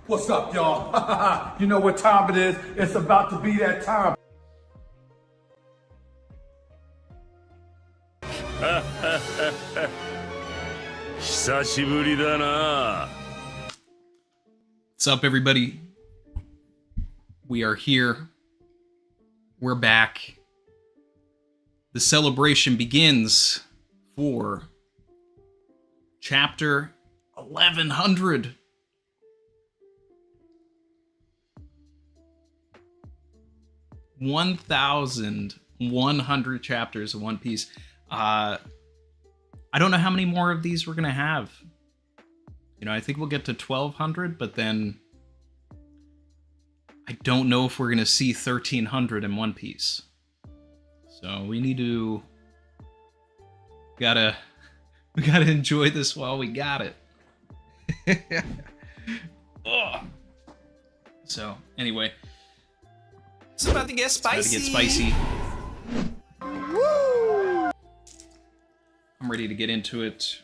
What's up, y'all? You know what time it is? It's about to be that time. What's up, everybody? We are here. We're back. The celebration begins for chapter 1100. 1,100 chapters of One Piece. I don't know how many more of these we're gonna have. You know, I think we'll get to 1,200, but then I don't know if we're gonna see 1,300 in One Piece. So we need to we gotta enjoy this while we got it. So anyway, it's about to get spicy. Woo! I'm ready to get into it.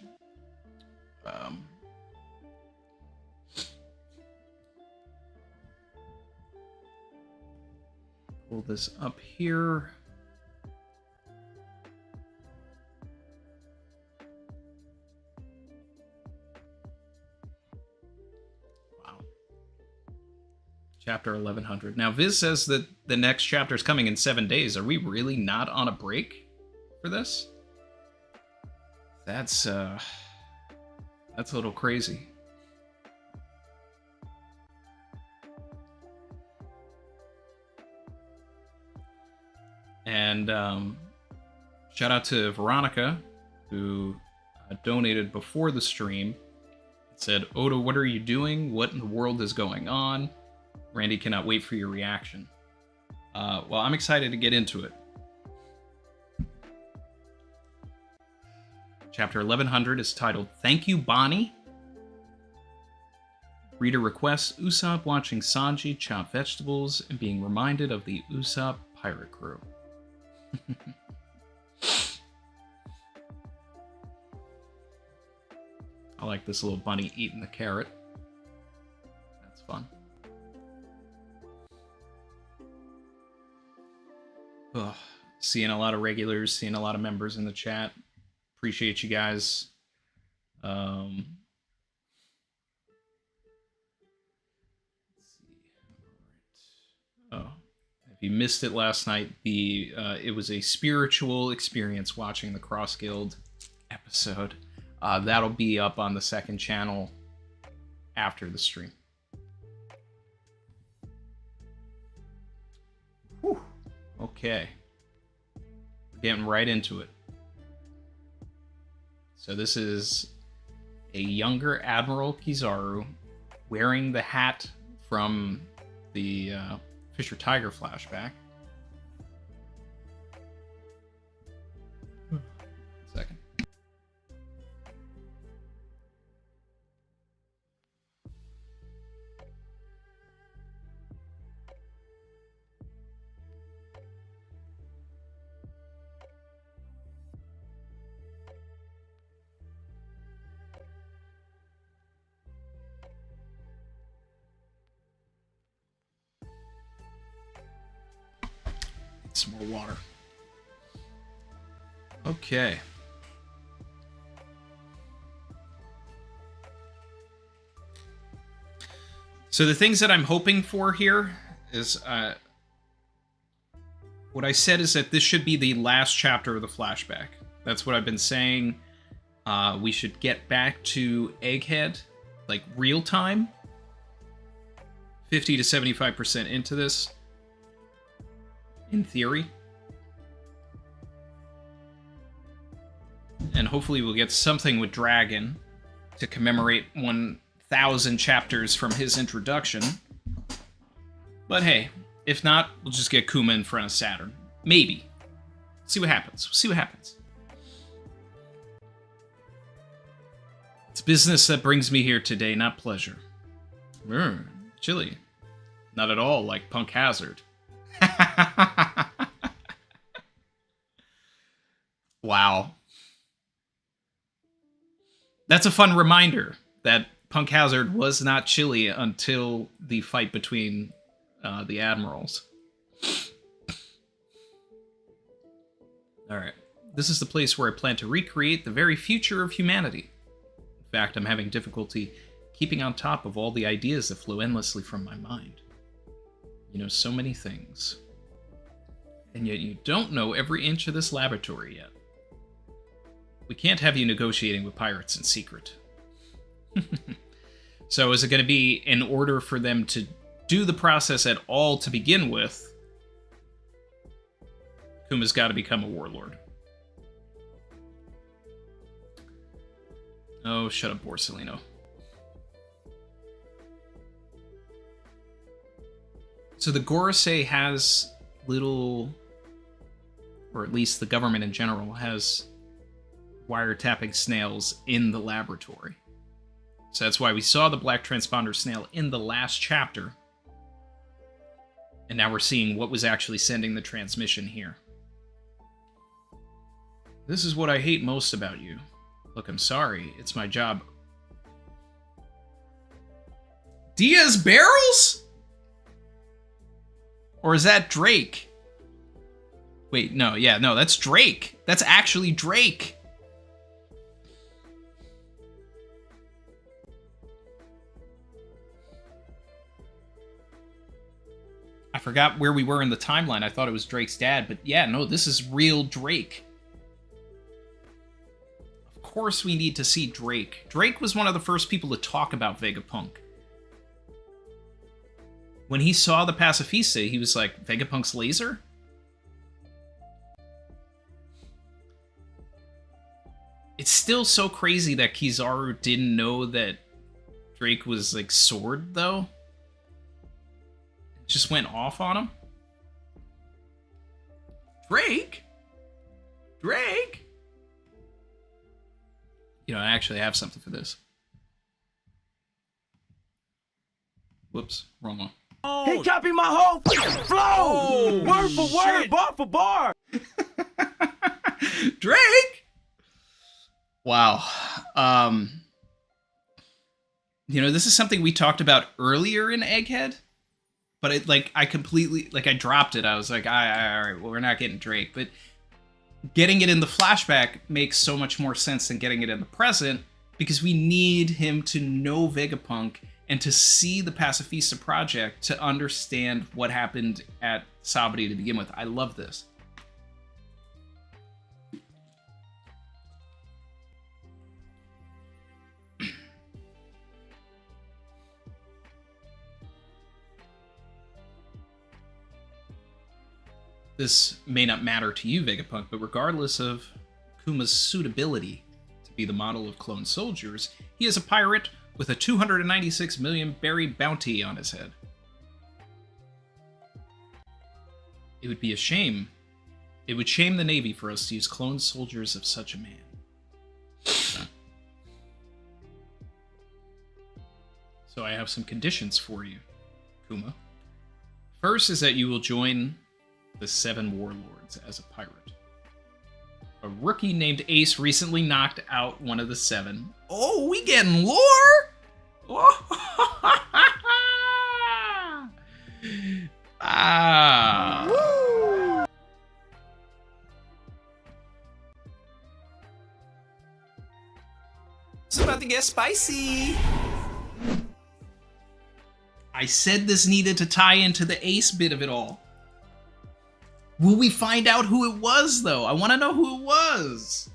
Pull this up here. Chapter 1100. Now, Viz says that the next chapter is coming in 7 days. Are we really not on a break for this? That's a little crazy. And shout out to Veronica, who donated before the stream. It said, Oda, what are you doing? What in the world is going on? Randy cannot wait for your reaction. Well, I'm excited to get into it. Chapter 1100 is titled, Thank You, Bonney. Reader requests Usopp watching Sanji chop vegetables and being reminded of the Usopp pirate crew. I like this little bunny eating the carrot. That's fun. Ugh. Seeing a lot of regulars, seeing a lot of members in the chat. Appreciate you guys. Let's see. All right. Oh, if you missed it last night, it was a spiritual experience watching the Cross Guild episode. That'll be up on the second channel after the stream. Whew. Okay. We're getting right into it. So this is a younger Admiral Kizaru wearing the hat from the Fisher Tiger flashback. Second. Some more water. Okay. So the things that I'm hoping for here is, what I said is that this should be the last chapter of the flashback. That's what I've been saying. We should get back to Egghead, like real time. 50 to 75% into this. In theory. And hopefully we'll get something with Dragon to commemorate 1,000 chapters from his introduction. But hey, if not, we'll just get Kuma in front of Saturn. Maybe. See what happens. See what happens. It's business that brings me here today, not pleasure. Chilly. Not at all like Punk Hazard. Wow. That's a fun reminder that Punk Hazard was not chilly until the fight between the admirals. Alright. This is the place where I plan to recreate the very future of humanity. In fact, I'm having difficulty keeping on top of all the ideas that flow endlessly from my mind. You know so many things. And yet you don't know every inch of this laboratory yet. We can't have you negotiating with pirates in secret. So is it going to be in order for them to do the process at all to begin with, Kuma's got to become a warlord. Oh, shut up, Borsalino. So the Gorosei has little, or at least the government in general, has wiretapping snails in the laboratory. So that's why we saw the black transponder snail in the last chapter. And now we're seeing what was actually sending the transmission here. This is what I hate most about you. Look, I'm sorry. It's my job. Diaz Barrels? Or is that Drake? Wait, no, yeah, no, that's Drake. That's actually Drake. I forgot where we were in the timeline. I thought it was Drake's dad, but yeah, no, this is real Drake. Of course we need to see Drake. Drake was one of the first people to talk about Vegapunk. When he saw the Pacifista, he was like, Vegapunk's laser? It's still so crazy that Kizaru didn't know that Drake was, like, Sword, though. Just went off on him. Drake? Drake? You know, I actually have something for this. Whoops, wrong one. Oh, he copied my whole flow! Oh, word for word, bar for bar! Drake? Wow. You know, this is something we talked about earlier in Egghead, but it, like, I completely, like, I dropped it. I was like, all right, well, we're not getting Drake, but getting it in the flashback makes so much more sense than getting it in the present, because we need him to know Vegapunk and to see the Pacifista project to understand what happened at Sabri to begin with. I love this. This may not matter to you, Vegapunk, but regardless of Kuma's suitability to be the model of clone soldiers, he is a pirate with a 296 million berry bounty on his head. It would be a shame. It would shame the Navy for us to use clone soldiers of such a man. So I have some conditions for you, Kuma. First is that you will join the 7 Warlords as a pirate. A rookie named Ace recently knocked out one of the 7. Oh, we getting lore? Ah. Woo. It's about to get spicy. I said this needed to tie into the Ace bit of it all. Will we find out who it was, though? I want to know who it was.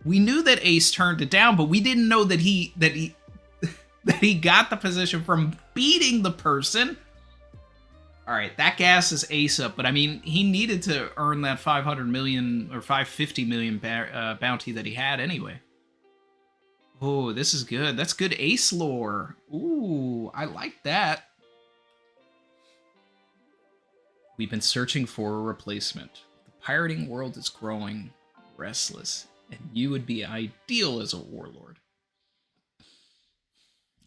We knew that Ace turned it down, but we didn't know that he got the position from beating the person. All right, that gasses Ace up, but I mean, he needed to earn that 500 million or 550 million bounty that he had anyway. Oh, this is good. That's good Ace lore. Ooh, I like that. We've been searching for a replacement. The pirating world is growing restless, and you would be ideal as a warlord.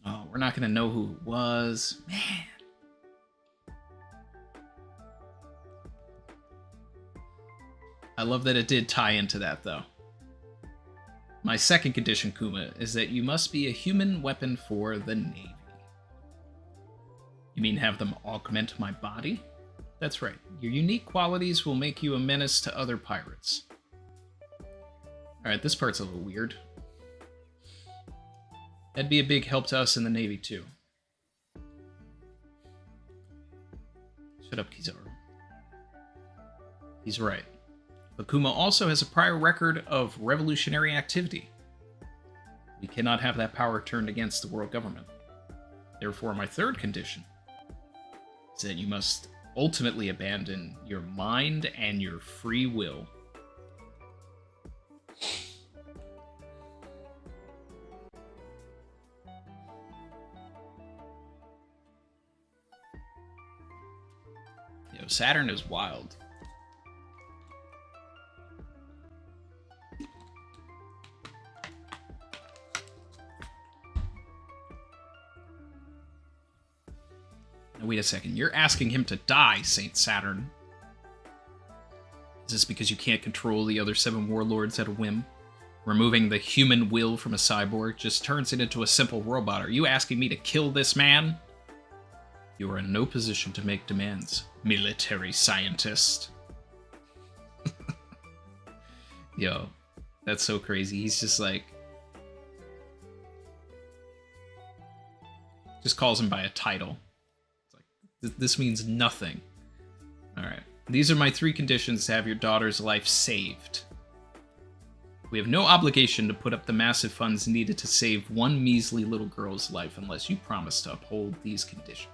Oh, we're not going to know who it was. Man. I love that it did tie into that, though. My second condition, Kuma, is that you must be a human weapon for the Navy. You mean have them augment my body? That's right. Your unique qualities will make you a menace to other pirates. Alright, this part's a little weird. That'd be a big help to us in the Navy, too. Shut up, Kizaru. He's right. But Kuma also has a prior record of revolutionary activity. We cannot have that power turned against the world government. Therefore, my third condition is that you must ultimately abandon your mind and your free will. Yo, Saturn is wild. Now, wait a second. You're asking him to die, Saint Saturn. Is this because you can't control the other 7 warlords at a whim? Removing the human will from a cyborg just turns it into a simple robot. Are you asking me to kill this man? You are in no position to make demands, military scientist. Yo, that's so crazy. He's just like... just calls him by a title. It's like, this means nothing. Alright. These are my 3 conditions to have your daughter's life saved. We have no obligation to put up the massive funds needed to save one measly little girl's life unless you promise to uphold these conditions.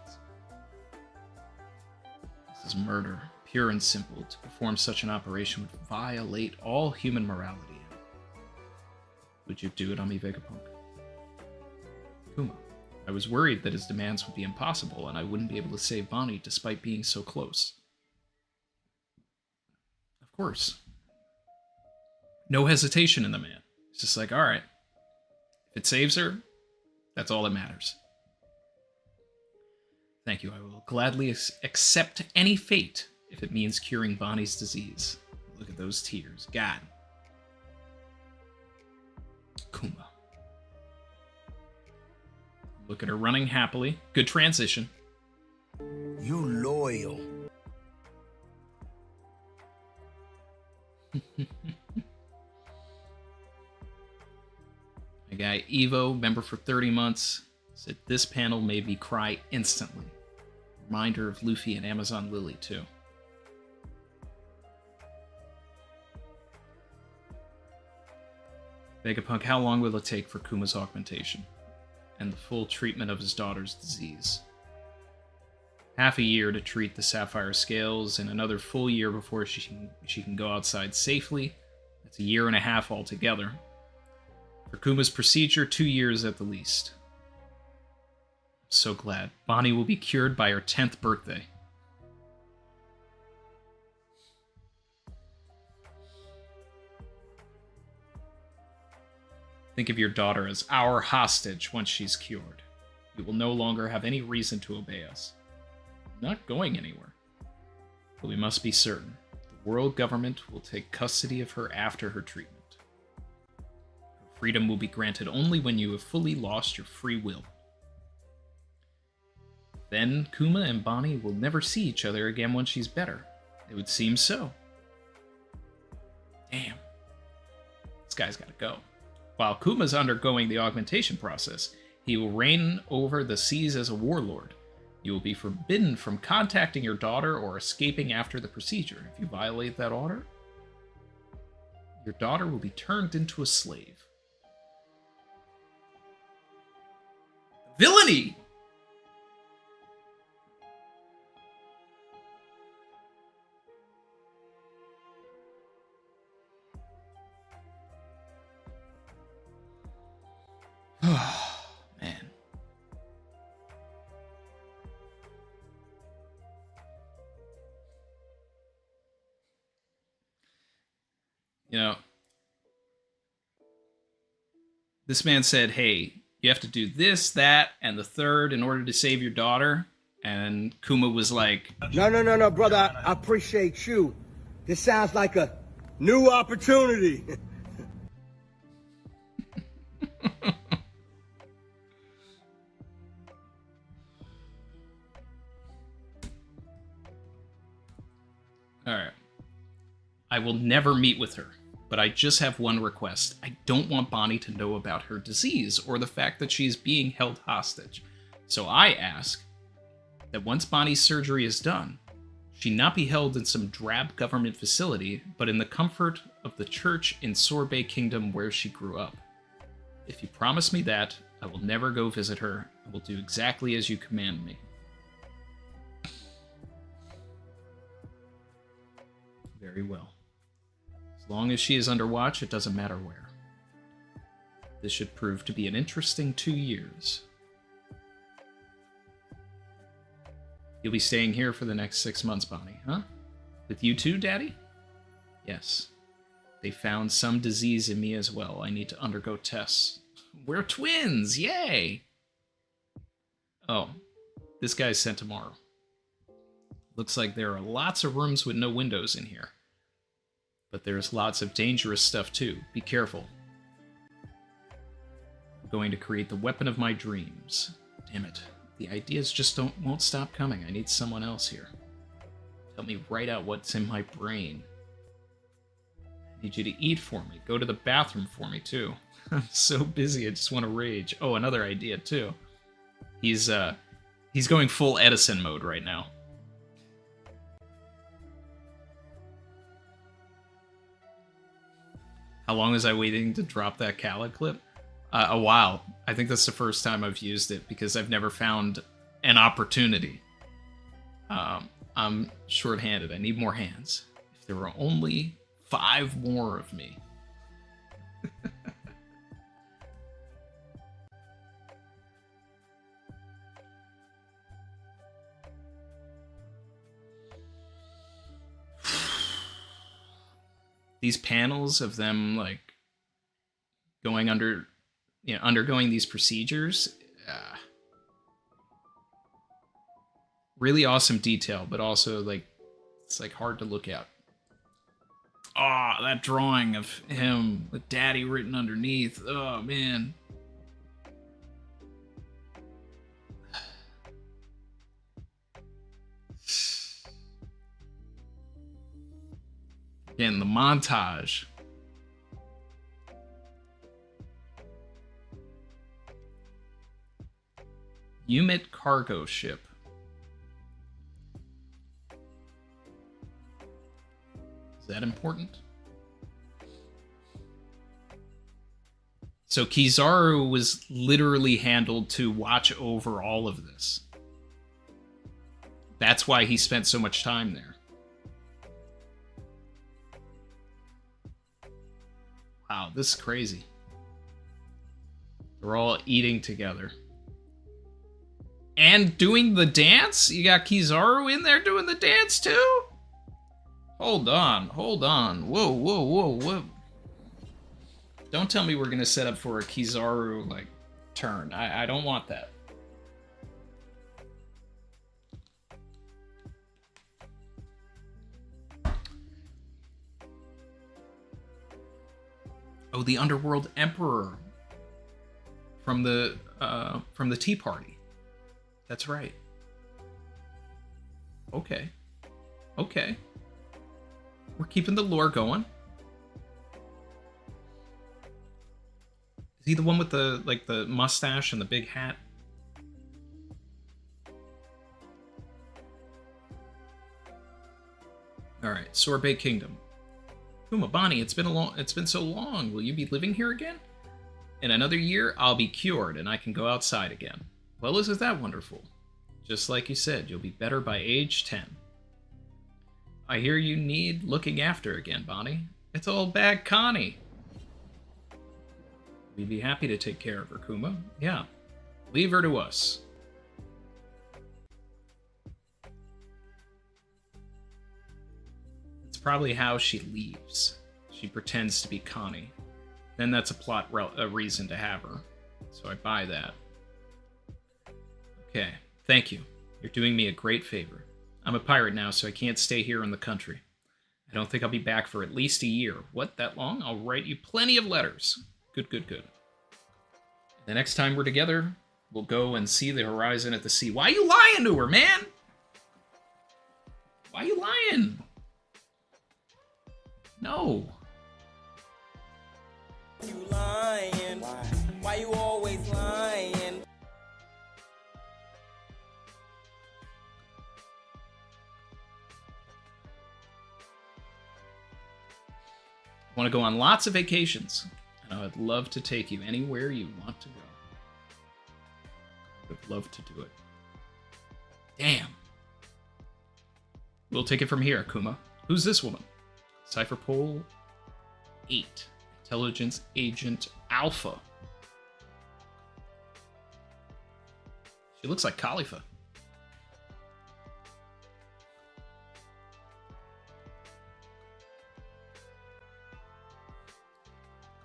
This is murder, pure and simple. To perform such an operation would violate all human morality. Would you do it on me, Vegapunk? Kuma. I was worried that his demands would be impossible and I wouldn't be able to save Bonney despite being so close. Of course. No hesitation in the man. It's just like, alright. If it saves her, that's all that matters. Thank you. I will gladly accept any fate if it means curing Bonney's disease. Look at those tears. God. Kuma. Look at her running happily. Good transition. You loyal. My guy Evo, member for 30 months, said this panel made me cry instantly. Reminder of Luffy and Amazon Lily, too. Vegapunk, how long will it take for Kuma's augmentation and the full treatment of his daughter's disease? Half a year to treat the sapphire scales, and another full year before she can go outside safely. That's a year and a half altogether. For Kuma's procedure, 2 years at the least. I'm so glad. Bonney will be cured by her 10th birthday. Think of your daughter as our hostage once she's cured. You will no longer have any reason to obey us. I'm not going anywhere. But we must be certain. The world government will take custody of her after her treatment. Her freedom will be granted only when you have fully lost your free will. Then Kuma and Bonney will never see each other again once she's better. It would seem so. Damn. This guy's gotta go. While Kuma's undergoing the augmentation process, he will reign over the seas as a warlord. You will be forbidden from contacting your daughter or escaping after the procedure. If you violate that order, your daughter will be turned into a slave. Villainy! Man. You know, this man said, hey, you have to do this, that, and the third in order to save your daughter. And Kuma was like, No, brother. I appreciate you. This sounds like a new opportunity. I will never meet with her, but I just have one request. I don't want Bonney to know about her disease or the fact that she is being held hostage. So I ask that once Bonney's surgery is done, she not be held in some drab government facility, but in the comfort of the church in Sorbet Kingdom where she grew up. If you promise me that, I will never go visit her. I will do exactly as you command me. Very well. As long as she is under watch, it doesn't matter where. This should prove to be an interesting 2 years. You'll be staying here for the next 6 months, Bonney, huh? With you too, Daddy? Yes. They found some disease in me as well. I need to undergo tests. We're twins! Yay! Oh, this guy's sent tomorrow. Looks like there are lots of rooms with no windows in here. But there's lots of dangerous stuff too. Be careful. I'm going to create the weapon of my dreams. Damn it. The ideas just won't stop coming. I need someone else here. Help me write out what's in my brain. I need you to eat for me. Go to the bathroom for me too. I'm so busy, I just want to rage. Oh, another idea too. He's going full Edison mode right now. How long was I waiting to drop that Kala clip? A while. I think that's the first time I've used it because I've never found an opportunity. I'm short-handed. I need more hands. If there were only 5 more of me. These panels of them like going under, undergoing these procedures, really awesome detail, but also like it's like hard to look at. Ah, oh, that drawing of him with Daddy written underneath. Oh man. Again, the montage. Umit cargo ship. Is that important? So Kizaru was literally handled to watch over all of this. That's why he spent so much time there. Wow, this is crazy. They're all eating together. And doing the dance? You got Kizaru in there doing the dance too? Hold on, hold on. Whoa, whoa, whoa, whoa. Don't tell me we're gonna set up for a Kizaru, like, turn. I don't want that. Oh, the Underworld Emperor from the Tea Party. That's right. Okay. Okay. We're keeping the lore going. Is he the one with the the mustache and the big hat? All right, Sorbet Kingdom. Kuma, Bonney, it's been so long. Will you be living here again? In another year, I'll be cured and I can go outside again. Well, isn't that wonderful? Just like you said, you'll be better by age 10. I hear you need looking after again, Bonney. It's old bag Connie. We'd be happy to take care of her, Kuma. Yeah. Leave her to us. It's probably how she leaves. She pretends to be Connie. Then that's a reason to have her. So I buy that. Okay. Thank you. You're doing me a great favor. I'm a pirate now, so I can't stay here in the country. I don't think I'll be back for at least a year. What, that long? I'll write you plenty of letters. Good, good, good. The next time we're together, we'll go and see the horizon at the sea. Why are you lying to her, man? Why are you lying? No. You lying? Why you always lying? I want to go on lots of vacations, and I would love to take you anywhere you want to go. I would love to do it. Damn. We'll take it from here, Kuma. Who's this woman? Cypher Pole 8. Intelligence Agent Alpha. She looks like Khalifa.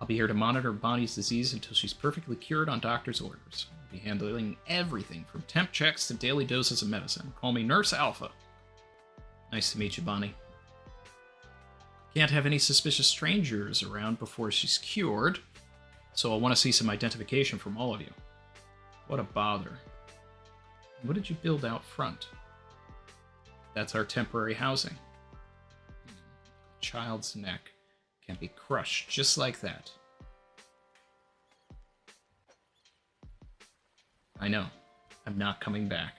I'll be here to monitor Bonnie's disease until she's perfectly cured on doctor's orders. I'll be handling everything from temp checks to daily doses of medicine. Call me Nurse Alpha. Nice to meet you, Bonney. Can't have any suspicious strangers around before she's cured, so I'll want to see some identification from all of you. What a bother. What did you build out front? That's our temporary housing. A child's neck can be crushed just like that. I know. I'm not coming back.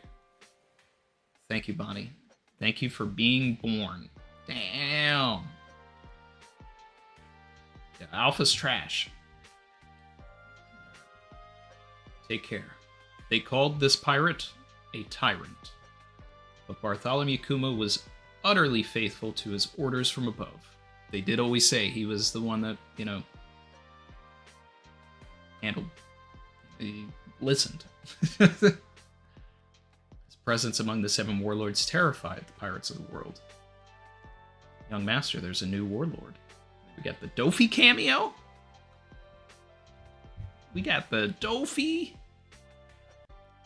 Thank you, Bonney. Thank you for being born. Damn. Yeah, Alpha's trash. Take care. They called this pirate a tyrant, but Bartholomew Kuma was utterly faithful to his orders from above. They did always say he was the one that, you know, handled. He listened. His presence among the 7 warlords terrified the pirates of the world. Young master, there's a new warlord. We got the Dofi cameo. We got the Dofi.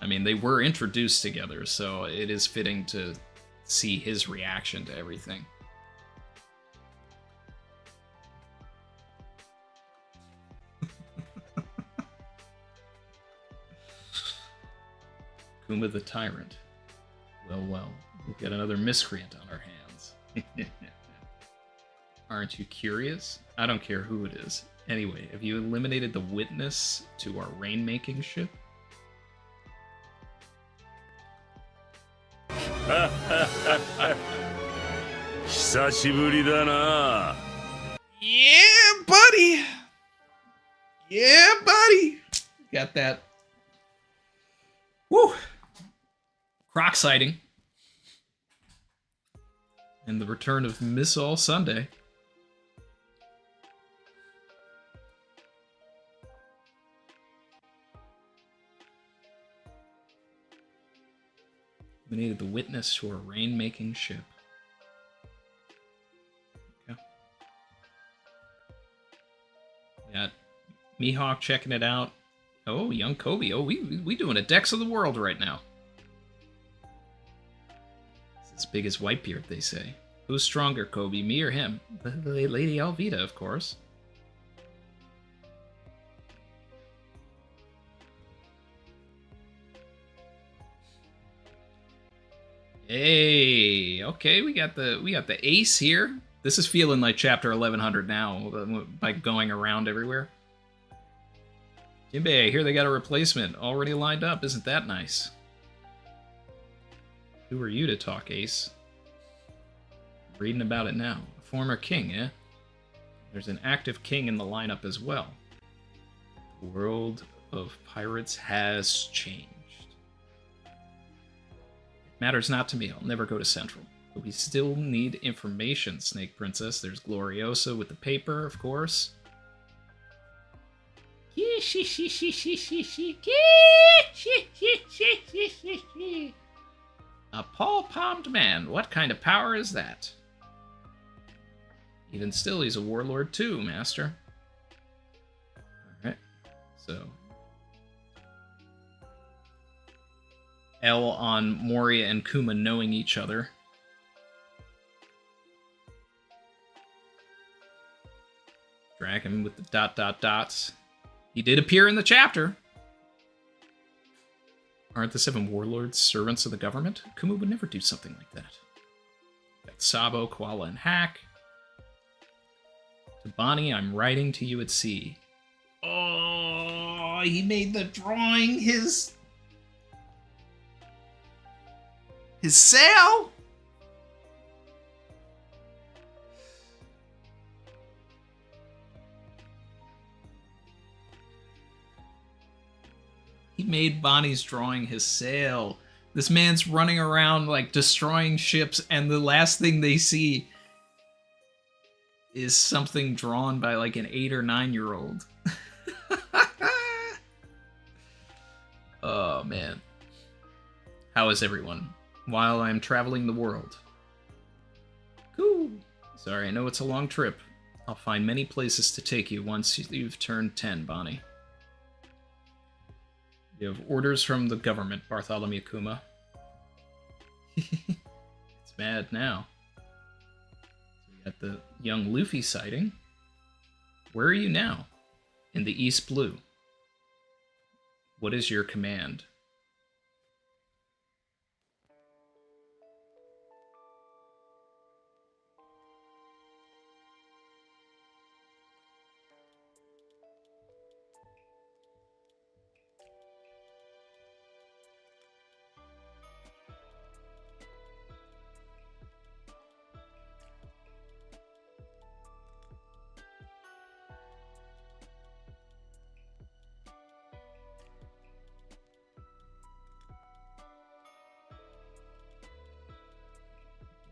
I mean, they were introduced together, so it is fitting to see his reaction to everything. Kuma the Tyrant. Well, we've got another miscreant on our hands. Aren't you curious? I don't care who it is. Anyway, have you eliminated the witness to our rainmaking ship? Yeah, buddy! Yeah, buddy! Got that. Woo! Croc sighting. And the return of Miss All Sunday. We needed the witness to a rain-making ship. Okay. Got Mihawk checking it out. Oh, young Kobe. Oh, we doing a Dex of the World right now. It's as big as Whitebeard, they say. Who's stronger, Kobe, me or him? Lady Alvita, of course. Hey, okay, we got the ace here. This is feeling like chapter 1100 now by going around everywhere. Jinbei, here they got a replacement already lined up. Isn't that nice? Who are you to talk, Ace? I'm reading about it now. A former king, eh? There's an active king in the lineup as well. The world of pirates has changed. Matters not to me. I'll never go to Central. But we still need information, Snake Princess. There's Gloriosa with the paper, of course. A paw-palmed man. What kind of power is that? Even still, he's a warlord too, Master. Alright. So... L on Moria and Kuma knowing each other. Dragon with the ... dots. He did appear in the chapter. Aren't the 7 warlords servants of the government? Kuma would never do something like that. Got Sabo, Koala, and Hack. To Bonney, I'm writing to you at sea. Oh, he made the drawing his sail? He made Bonnie's drawing his sail. This man's running around like destroying ships, and the last thing they see is something drawn by like an 8 or 9-year-old. Oh man. How is everyone? While I'm traveling the world. Cool. Sorry, I know it's a long trip. I'll find many places to take you once you've turned 10, Bonney. You have orders from the government, Bartholomew Kuma. It's mad now. So we got the young Luffy sighting. Where are you now? In the East Blue. What is your command?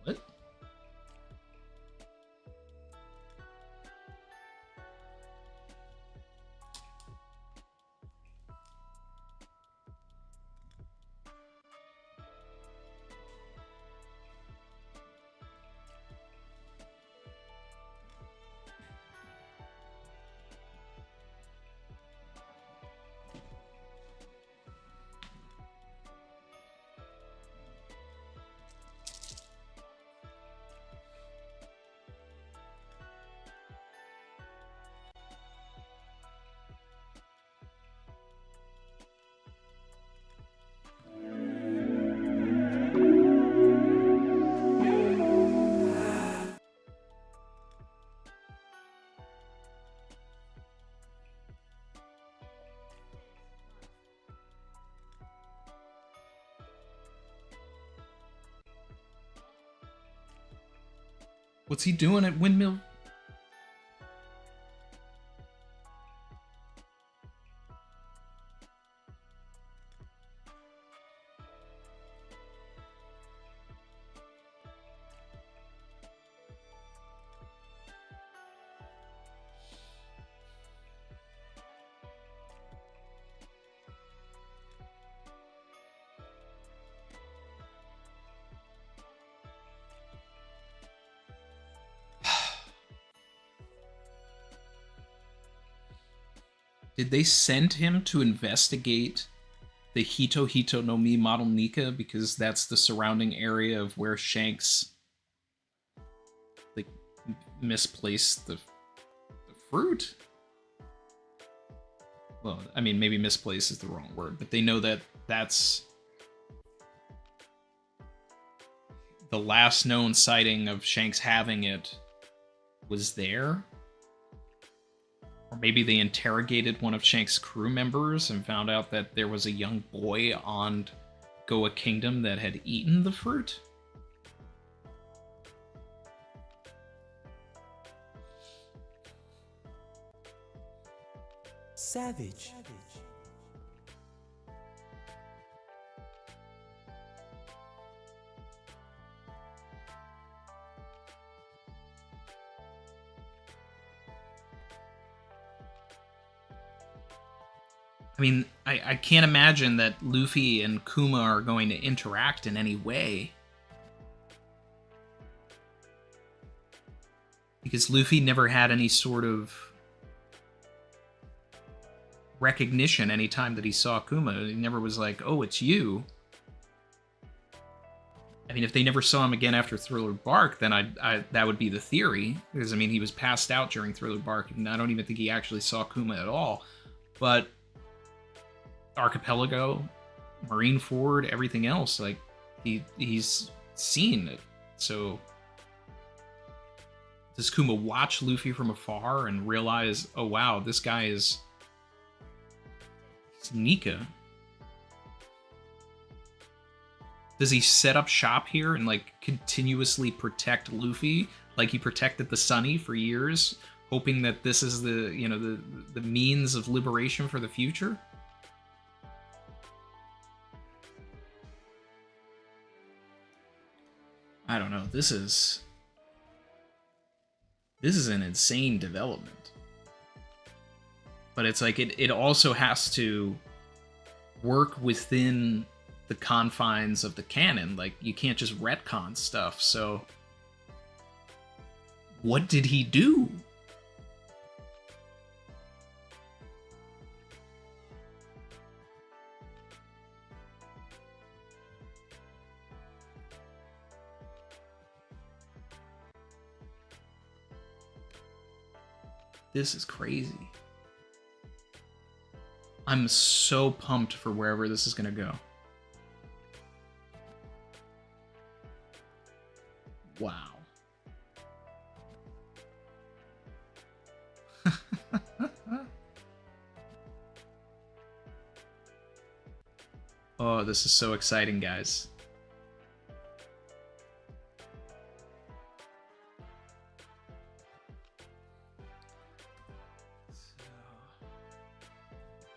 What? What's he doing at Windmill? Did they send him to investigate the Hito Hito no Mi model Nikka because that's the surrounding area of where Shanks like misplaced the fruit? Well, I mean, maybe misplaced is the wrong word, but they know that that's the last known sighting of Shanks having it was there. Or maybe they interrogated one of Shanks' crew members and found out that there was a young boy on Goa Kingdom that had eaten the fruit. Savage. I mean, I can't imagine that Luffy and Kuma are going to interact in any way. Because Luffy never had any sort of recognition anytime that he saw Kuma. He never was like, oh, it's you. I mean, if they never saw him again after Thriller Bark, then that would be the theory. Because, I mean, he was passed out during Thriller Bark, and I don't even think he actually saw Kuma at all. But Archipelago, Marineford, everything else, like, he's seen it. So does Kuma watch Luffy from afar and realize, oh wow, this guy is Nikka? Does he set up shop here and like continuously protect Luffy like he protected the Sunny for years, hoping that this is the, you know, the means of liberation for the future? I don't know. This is an insane development. But it's like it also has to work within the confines of the canon. Like, you can't just retcon stuff. So what did he do? This is crazy. I'm so pumped for wherever this is gonna go. Wow. Oh, this is so exciting, guys.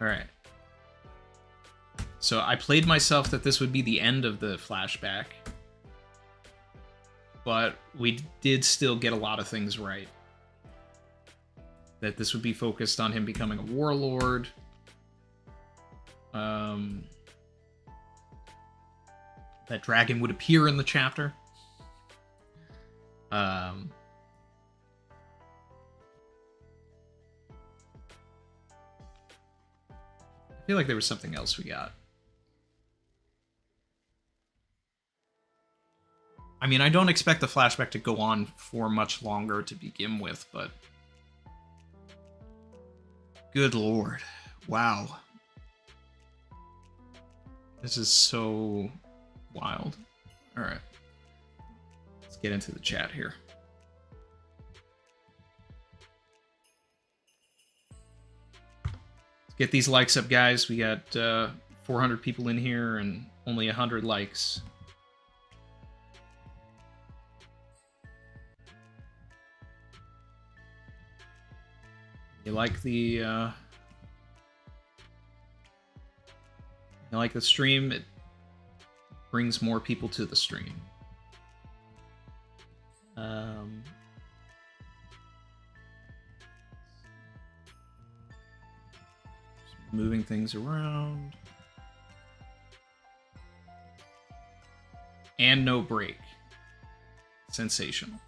Alright. So I played myself that this would be the end of the flashback. But we did still get a lot of things right. That this would be focused on him becoming a warlord. That dragon would appear in the chapter. I feel like there was something else we got. I mean, I don't expect the flashback to go on for much longer to begin with, but... Good lord. Wow. This is so wild. Alright. Let's get into the chat here. Let's get these likes up, guys. We got 400 people in here and only 100 likes. You like the stream? It brings more people to the stream. Just moving things around. And no break. Sensational.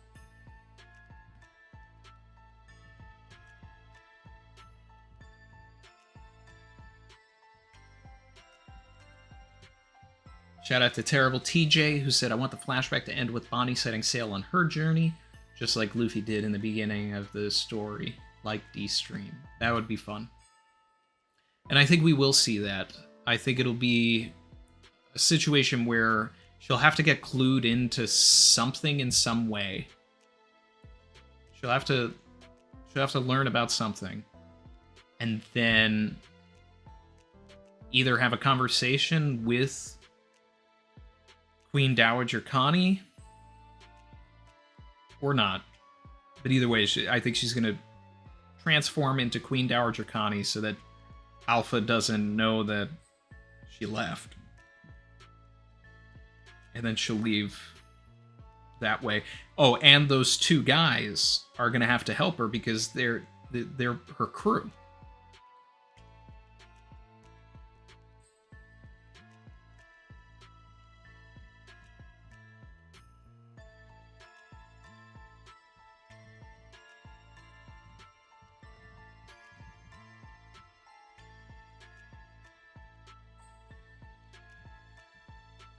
Shout out to Terrible TJ, who said, I want the flashback to end with Bonney setting sail on her journey, just like Luffy did in the beginning of the story, like D-Stream. That would be fun. And I think we will see that. I think it'll be a situation where she'll have to get clued into something in some way. She'll have to learn about something. And then either have a conversation with Queen Dowager Connie, or not. But either way, I think she's going to transform into Queen Dowager Connie so that Alpha doesn't know that she left. And then she'll leave that way. Oh, and those two guys are going to have to help her because they're her crew.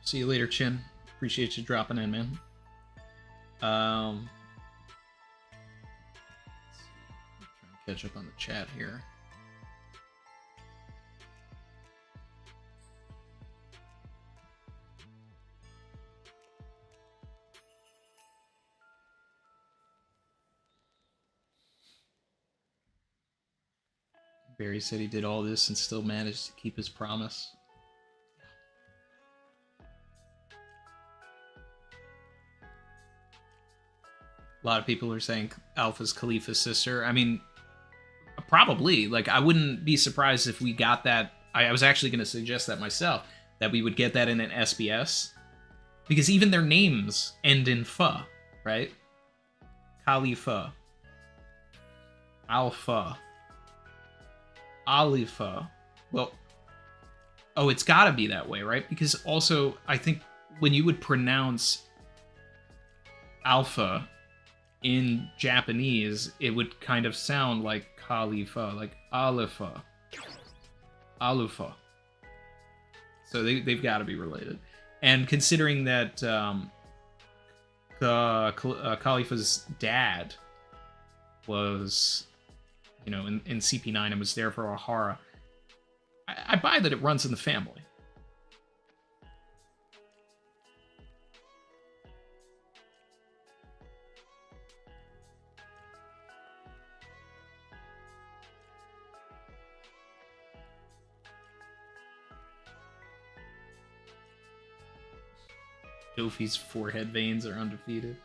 See you later, Chin. Appreciate you dropping in, man. Let's see. I'm trying to catch up on the chat here. Barry said he did all this and still managed to keep his promise. A lot of people are saying Alpha's Khalifa's sister. I mean, probably. Like, I wouldn't be surprised if we got that. I was actually going to suggest that myself, that we would get that in an SBS. Because even their names end in fa, right? Khalifa. Alpha. Alifa. Well, oh, it's got to be that way, right? Because also, I think when you would pronounce alpha in Japanese, it would kind of sound like Khalifa, like Alifa. Alufa. So they've got to be related. And considering that Khalifa's dad was, you know, in CP9 and was there for Ohara, I buy that it runs in the family. Dofi's forehead veins are undefeated.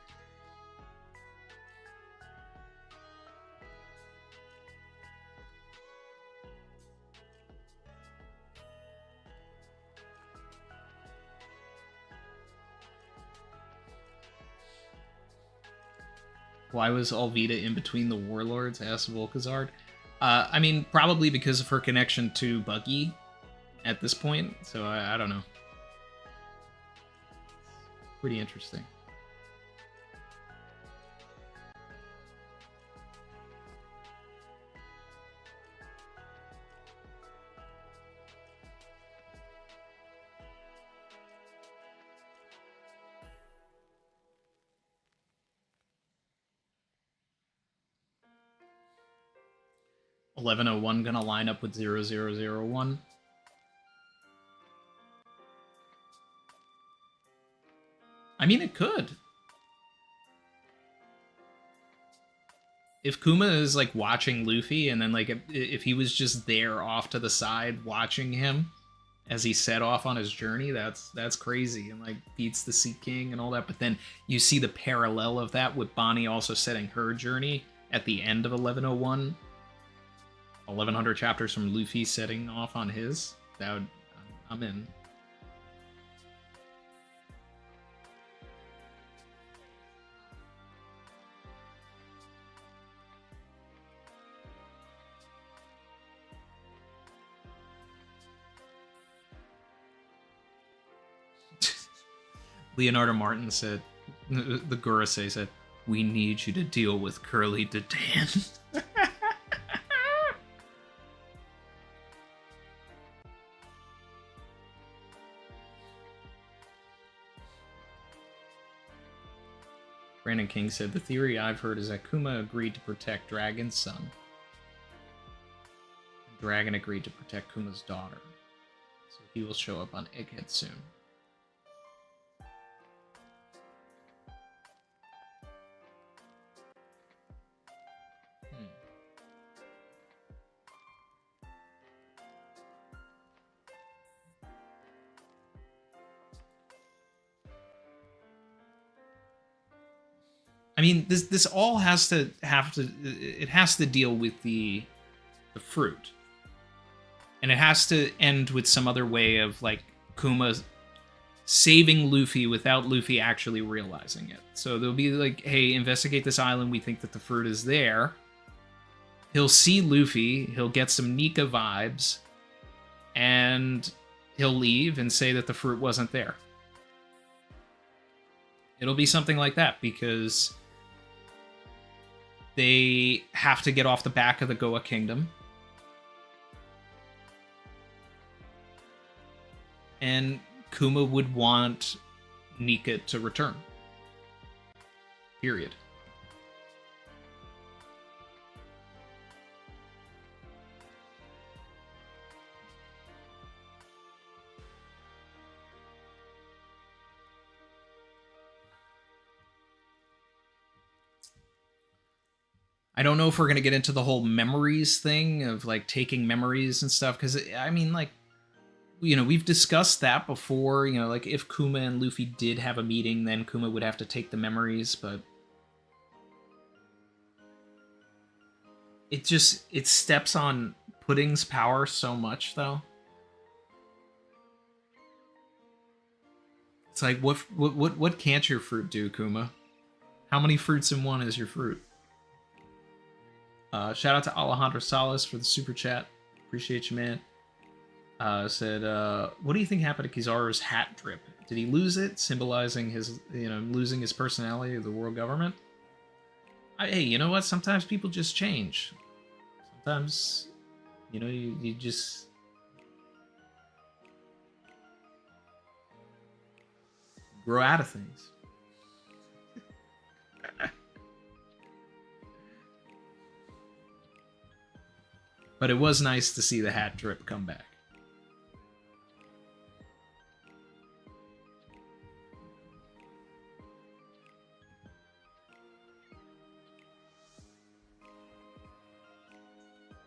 Why was Alvida in between the warlords? Asked Volkazard. I mean, probably because of her connection to Buggy at this point. So I don't know. Pretty interesting. $11.01 gonna line up with 0001. I mean, it could. If Kuma is, like, watching Luffy, and then, like, if he was just there off to the side watching him as he set off on his journey, that's crazy. And, like, beats the Sea King and all that. But then you see the parallel of that with Bonney also setting her journey at the end of 1101. 1100 chapters from Luffy setting off on his. That would... I'm in. Leonardo Martin said, the Gurusei said, "We need you to deal with Curly Dedan." Brandon King said, "The theory I've heard is that Kuma agreed to protect Dragon's son. Dragon agreed to protect Kuma's daughter. So he will show up on Egghead soon." I mean, this all has to deal with the fruit, and it has to end with some other way of, like, Kuma saving Luffy without Luffy actually realizing it. So they'll be like, "Hey, investigate this island. We think that the fruit is there." He'll see Luffy. He'll get some Nikka vibes, and he'll leave and say that the fruit wasn't there. It'll be something like that, because they have to get off the back of the Goa Kingdom. And Kuma would want Nikka to return. Period. I don't know if we're going to get into the whole memories thing of like taking memories and stuff, because I mean, like, you know, we've discussed that before, you know, like if Kuma and Luffy did have a meeting, then Kuma would have to take the memories, but it steps on Pudding's power so much, though. It's like, what can't your fruit do, Kuma? How many fruits in one is your fruit? Shout out to Alejandro Salas for the super chat. Appreciate you, man. Said, what do you think happened to Kizaru's hat drip? Did he lose it, symbolizing his, you know, losing his personality to the world government? Hey, you know what? Sometimes people just change. Sometimes, you know, you just... grow out of things. But it was nice to see the hat drip come back.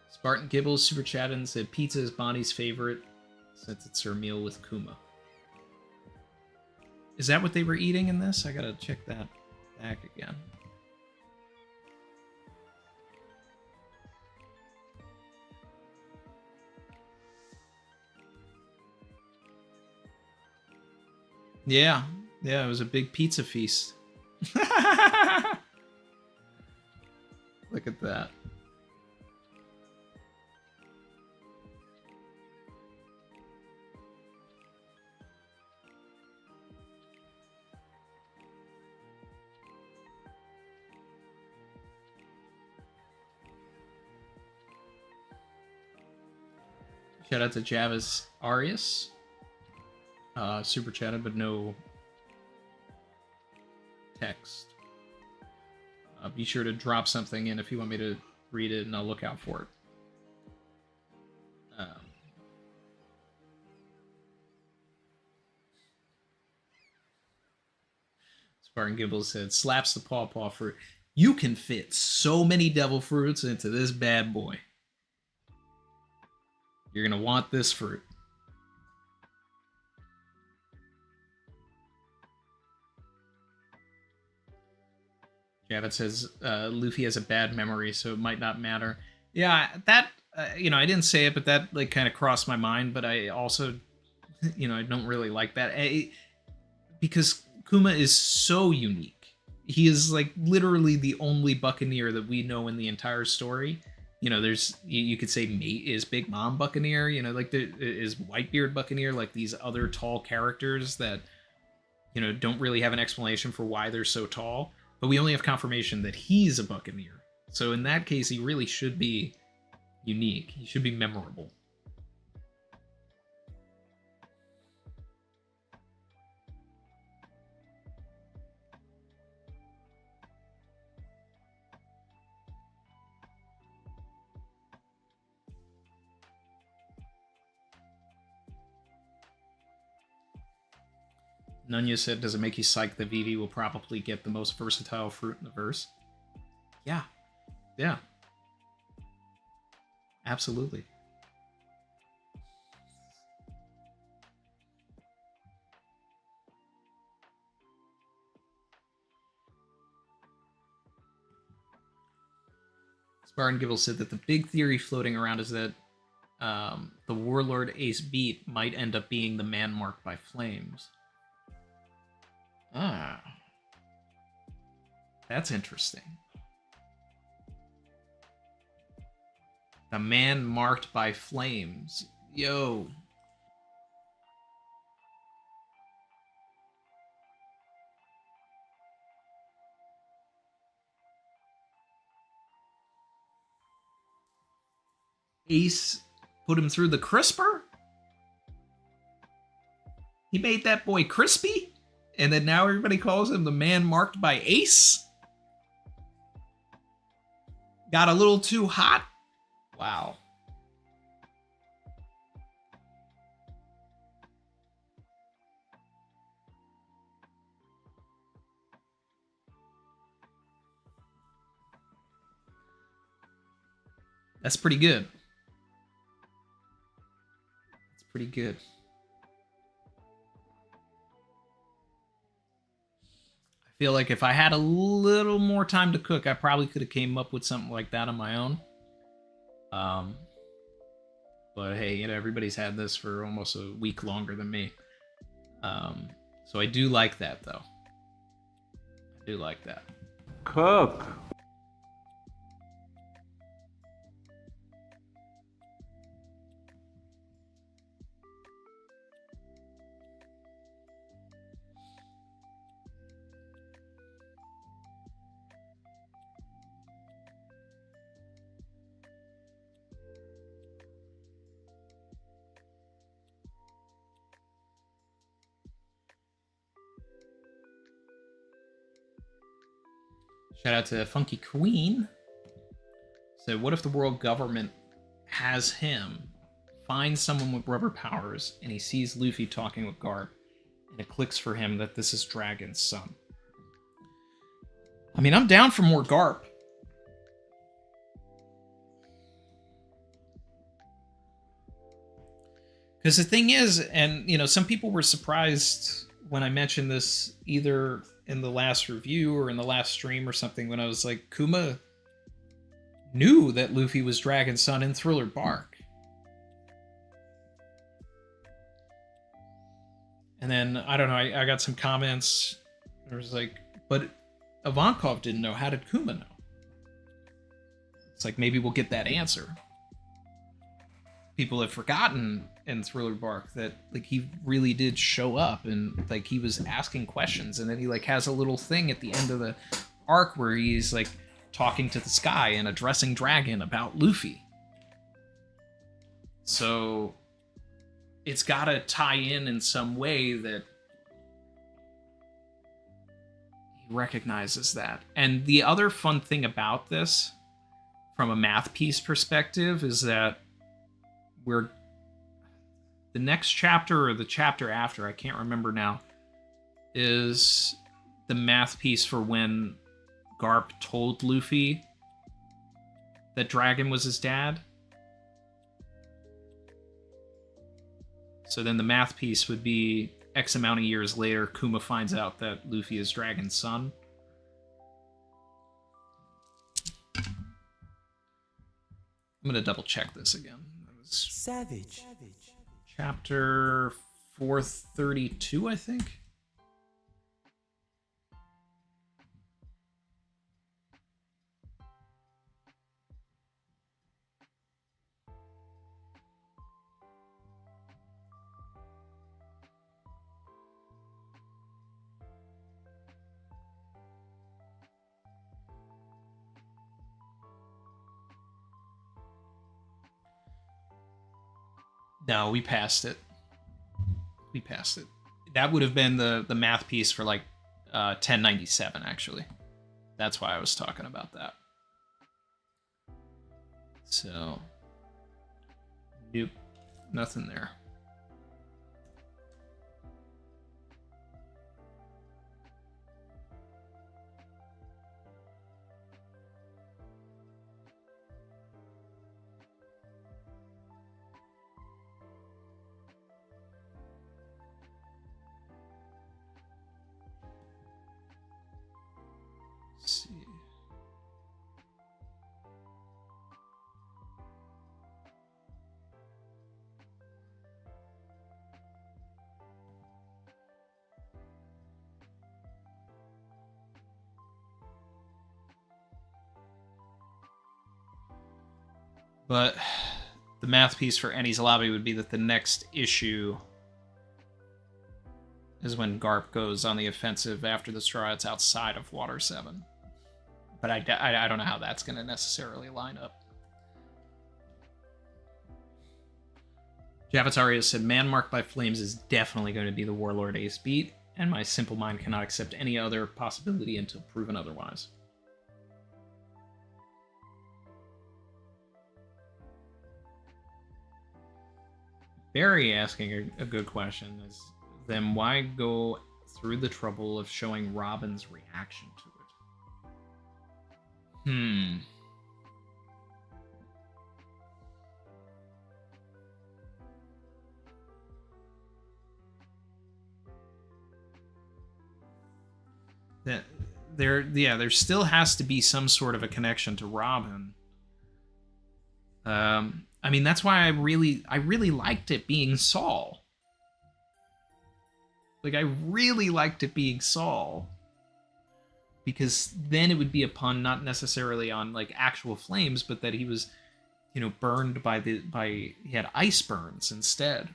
Spartan Gibbles super chatted and said pizza is Bonnie's favorite since it's her meal with Kuma. Is that what they were eating in this? I gotta check that back again. Yeah, it was a big pizza feast. Look at that. Shout out to Javis Arias. Super chatted, but no text. Be sure to drop something in if you want me to read it, and I'll look out for it. Spartan Gibble said, slaps the pawpaw fruit. You can fit so many devil fruits into this bad boy. You're going to want this fruit. Javit says, Luffy has a bad memory, so it might not matter. Yeah, that, you know, I didn't say it, but that, like, kind of crossed my mind, but I also, you know, I don't really like that. Because Kuma is so unique. He is, like, literally the only Buccaneer that we know in the entire story. You know, there's, you could say Mate is Big Mom Buccaneer, you know, like there is Whitebeard Buccaneer, like these other tall characters that, you know, don't really have an explanation for why they're so tall, but we only have confirmation that he's a Buccaneer. So in that case, he really should be unique. He should be memorable. Nunya said, does it make you psyched that Vivi will probably get the most versatile fruit in the verse? Yeah. Yeah. Absolutely. Spartan Gibble said that the big theory floating around is that the Warlord Ace Beat might end up being the man marked by flames. Ah. That's interesting. The man marked by flames. Yo. Ace put him through the crisper? He made that boy crispy? And then now everybody calls him the man marked by Ace? Got a little too hot? Wow. That's pretty good. That's pretty good. I feel like if I had a little more time to cook, I probably could have came up with something like that on my own. But hey, you know, everybody's had this for almost a week longer than me. So I do like that, though. I do like that. Cook. Shout out to Funky Queen. So, what if the world government has him find someone with rubber powers and he sees Luffy talking with Garp and it clicks for him that this is Dragon's son? I mean, I'm down for more Garp. Because the thing is, and you know, some people were surprised when I mentioned this either in the last review or in the last stream or something, when I was like, Kuma knew that Luffy was Dragon's son in Thriller Bark. And then, I don't know, I got some comments. There was like, but Ivankov didn't know. How did Kuma know? It's like, maybe we'll get that answer. People have forgotten in Thriller Bark that like he really did show up and like he was asking questions, and then he like has a little thing at the end of the arc where he's like talking to the sky and addressing Dragon about Luffy. So it's gotta tie in some way that he recognizes that. And the other fun thing about this from a math piece perspective is that we're the next chapter or the chapter after, I can't remember now, is the math piece for when Garp told Luffy that Dragon was his dad. So then the math piece would be X amount of years later, Kuma finds out that Luffy is Dragon's son. I'm gonna double check this again. Savage. Chapter 432, I think. No, we passed it. We passed it. That would have been the math piece for like 1097, actually. That's why I was talking about that. So, nope, nothing there. Let's see. But the math piece for Enies Lobby would be that the next issue is when Garp goes on the offensive after the Straw Hats outside of Water 7. But I don't know how that's going to necessarily line up. Javatari has said, Man Marked by Flames is definitely going to be the Warlord Ace beat, and my simple mind cannot accept any other possibility until proven otherwise. Barry asking a good question is, then why go through the trouble of showing Robin's reaction to it? that there still has to be some sort of a connection to Robin. I mean, that's why I really liked it being Saul. Like, I really liked it being Saul, because then it would be a pun not necessarily on like actual flames, but that he was, you know, burned he had ice burns instead.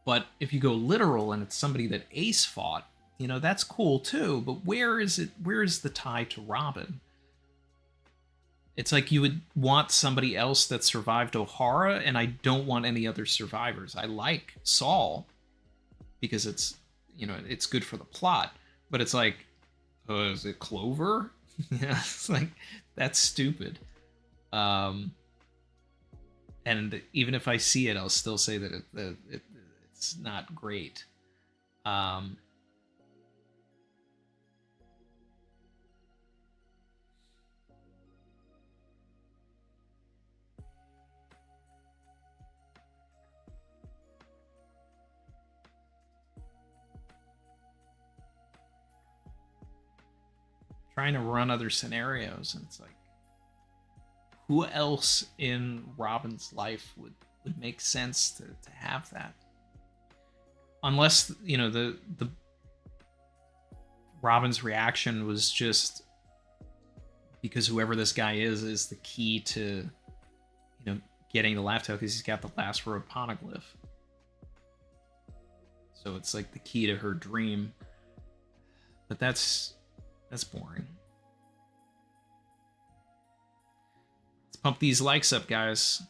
But if you go literal and it's somebody that Ace fought, you know, that's cool too. But where is the tie to Robin? It's like you would want somebody else that survived O'Hara, and I don't want any other survivors. I like Saul because it's, you know, it's good for the plot. But it's like, is it Clover? Yeah, it's like, that's stupid. And even if I see it, I'll still say that it's not great. Trying to run other scenarios, and it's like, who else in Robin's life would make sense to have that? Unless, you know, the Robin's reaction was just because whoever this guy is the key to, you know, getting the laugh tale, because he's got the last word poneglyph. So it's like the key to her dream. But that's boring. Let's pump these likes up, guys.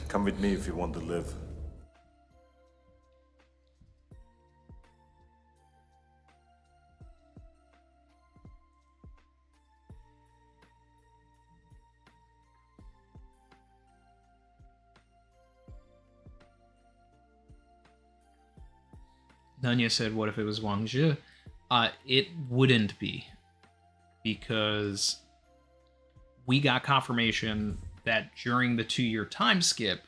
Come with me if you want to live. Nunya said, what if it was Wang Zhi? It wouldn't be, because we got confirmation that during the 2-year time skip,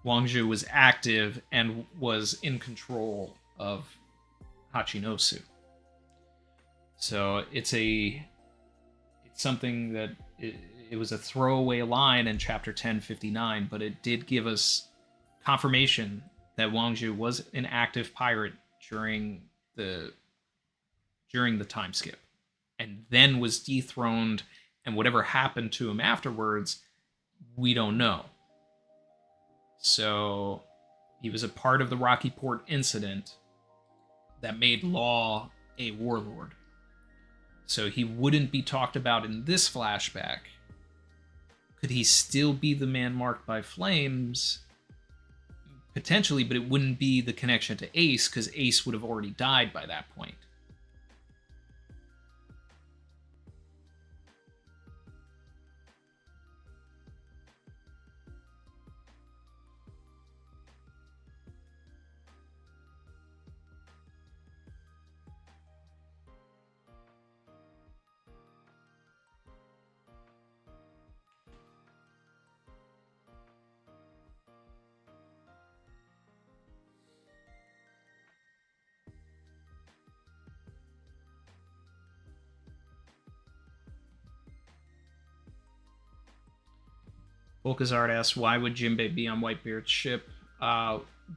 Wang Zhi was active and was in control of Hachinosu. So it's something that it was a throwaway line in chapter 1059, but it did give us confirmation that Wang Zhi was an active pirate during the time skip, and then was dethroned, and whatever happened to him afterwards, we don't know. So he was a part of the Rocky Port incident that made Law a warlord. So he wouldn't be talked about in this flashback. Could he still be the man marked by flames? Potentially, but it wouldn't be the connection to Ace, because Ace would have already died by that point. Volkazard asks, why would Jinbei be on Whitebeard's ship?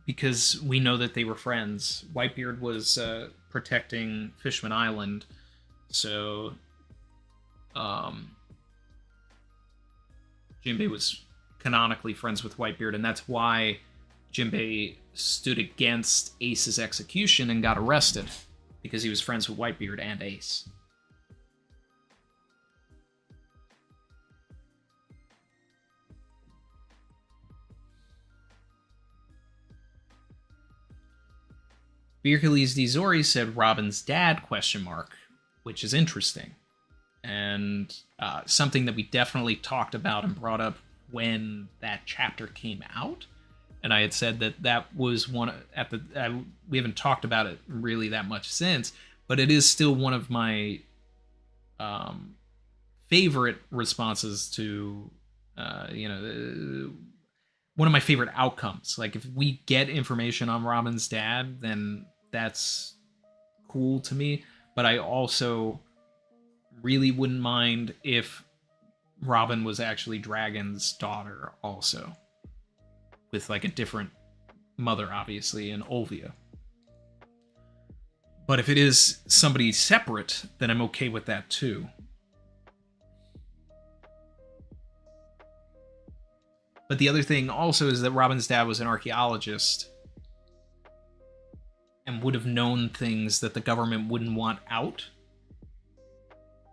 Because we know that they were friends. Whitebeard was protecting Fishman Island, so Jinbei was canonically friends with Whitebeard, and that's why Jinbei stood against Ace's execution and got arrested, because he was friends with Whitebeard and Ace. Hercules D. Zori said Robin's dad, ? Which is interesting. And something that we definitely talked about and brought up when that chapter came out. And I had said that was one at the we haven't talked about it really that much since, but it is still one of my favorite responses to one of my favorite outcomes. Like, if we get information on Robin's dad, then that's cool to me. But I also really wouldn't mind if Robin was actually Dragon's daughter also, with like a different mother, obviously, and Olvia. But if it is somebody separate, then I'm okay with that too. But the other thing also is that Robin's dad was an archaeologist and would have known things that the government wouldn't want out.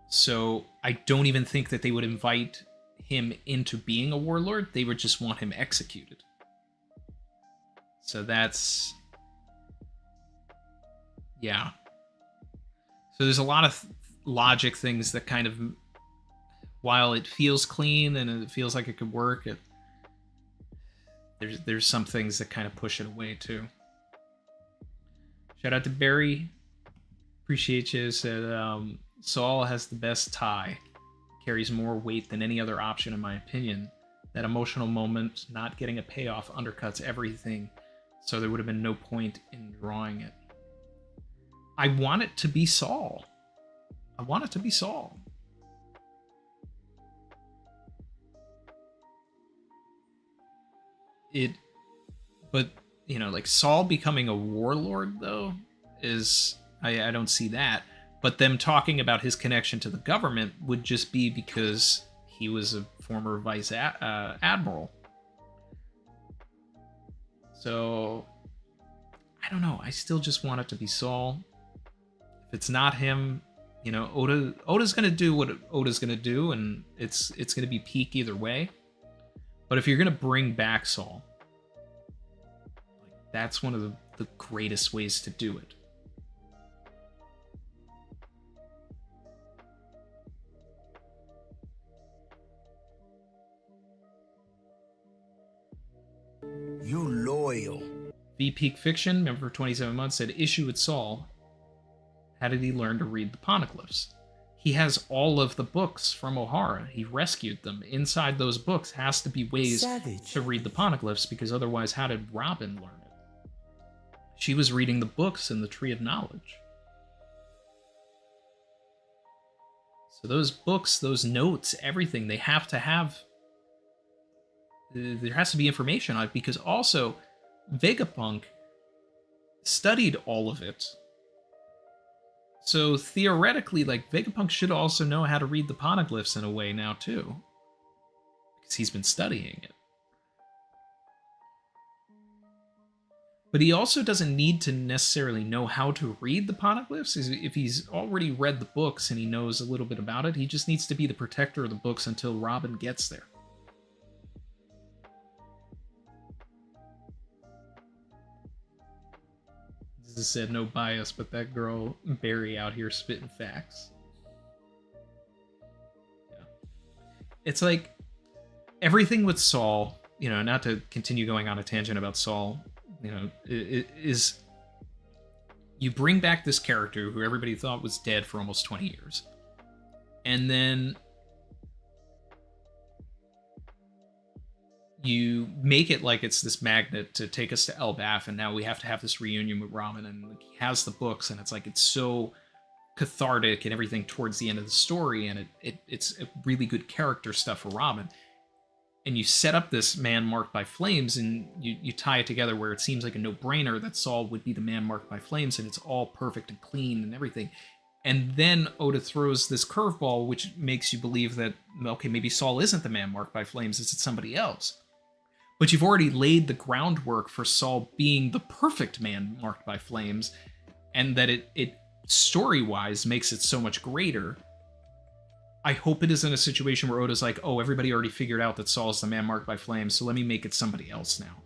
So I don't even think that they would invite him into being a warlord. They would just want him executed. So that's... yeah. So there's a lot of logic things that kind of... while it feels clean and it feels like it could work, there's some things that kind of push it away too. Shout out to Barry. Appreciate you. Said Saul has the best tie. Carries more weight than any other option in my opinion. That emotional moment, not getting a payoff, undercuts everything. So there would have been no point in drawing it. I want it to be Saul. I want it to be Saul. But you know, like Saul becoming a warlord though is I don't see that. But them talking about his connection to the government would just be because he was a former vice admiral. So I don't know. I still just want it to be Saul. If it's not him, you know, Oda's gonna do what Oda's gonna do, and it's gonna be peak either way. But if you're gonna bring back Saul, like, that's one of the greatest ways to do it. You loyal. V Peak Fiction, member for 27 months, said, issue with Saul. How did he learn to read the poneglyphs? He has all of the books from Ohara. He rescued them. Inside those books has to be ways to read the poneglyphs, because otherwise how did Robin learn it? She was reading the books in the Tree of Knowledge. So those books, those notes, everything, they have to have... there has to be information on it, because also Vegapunk studied all of it. So theoretically, like, Vegapunk should also know how to read the poneglyphs in a way now too, because he's been studying it. But he also doesn't need to necessarily know how to read the poneglyphs. If he's already read the books and he knows a little bit about it, he just needs to be the protector of the books until Robin gets there. This said no bias, but that girl Barry out here spitting facts. Yeah. It's like everything with Saul, you know, not to continue going on a tangent about Saul, you know, is you bring back this character who everybody thought was dead for almost 20 years. And then you make it like it's this magnet to take us to Elbaf, and now we have to have this reunion with Robin, and like, he has the books, and it's like it's so cathartic and everything towards the end of the story, and it's a really good character stuff for Robin. And you set up this man marked by flames, and you tie it together where it seems like a no-brainer that Saul would be the man marked by flames, and it's all perfect and clean and everything. And then Oda throws this curveball, which makes you believe that, okay, maybe Saul isn't the man marked by flames, it's somebody else. But you've already laid the groundwork for Saul being the perfect man marked by flames, and that it story-wise makes it so much greater. I hope it isn't a situation where Oda's like, oh, everybody already figured out that Saul's the man marked by flames, so let me make it somebody else now.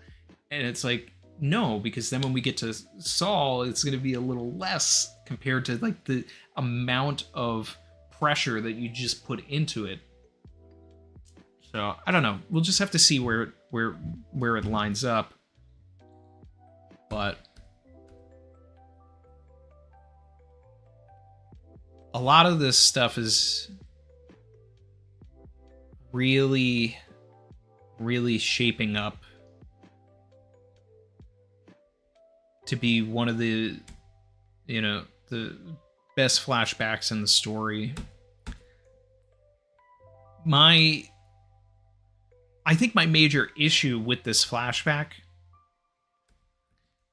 And it's like, no, because then when we get to Saul, it's going to be a little less compared to like the amount of pressure that you just put into it. So I don't know. We'll just have to see where it lines up. But a lot of this stuff is really, really shaping up to be one of the, you know, the best flashbacks in the story. I think my major issue with this flashback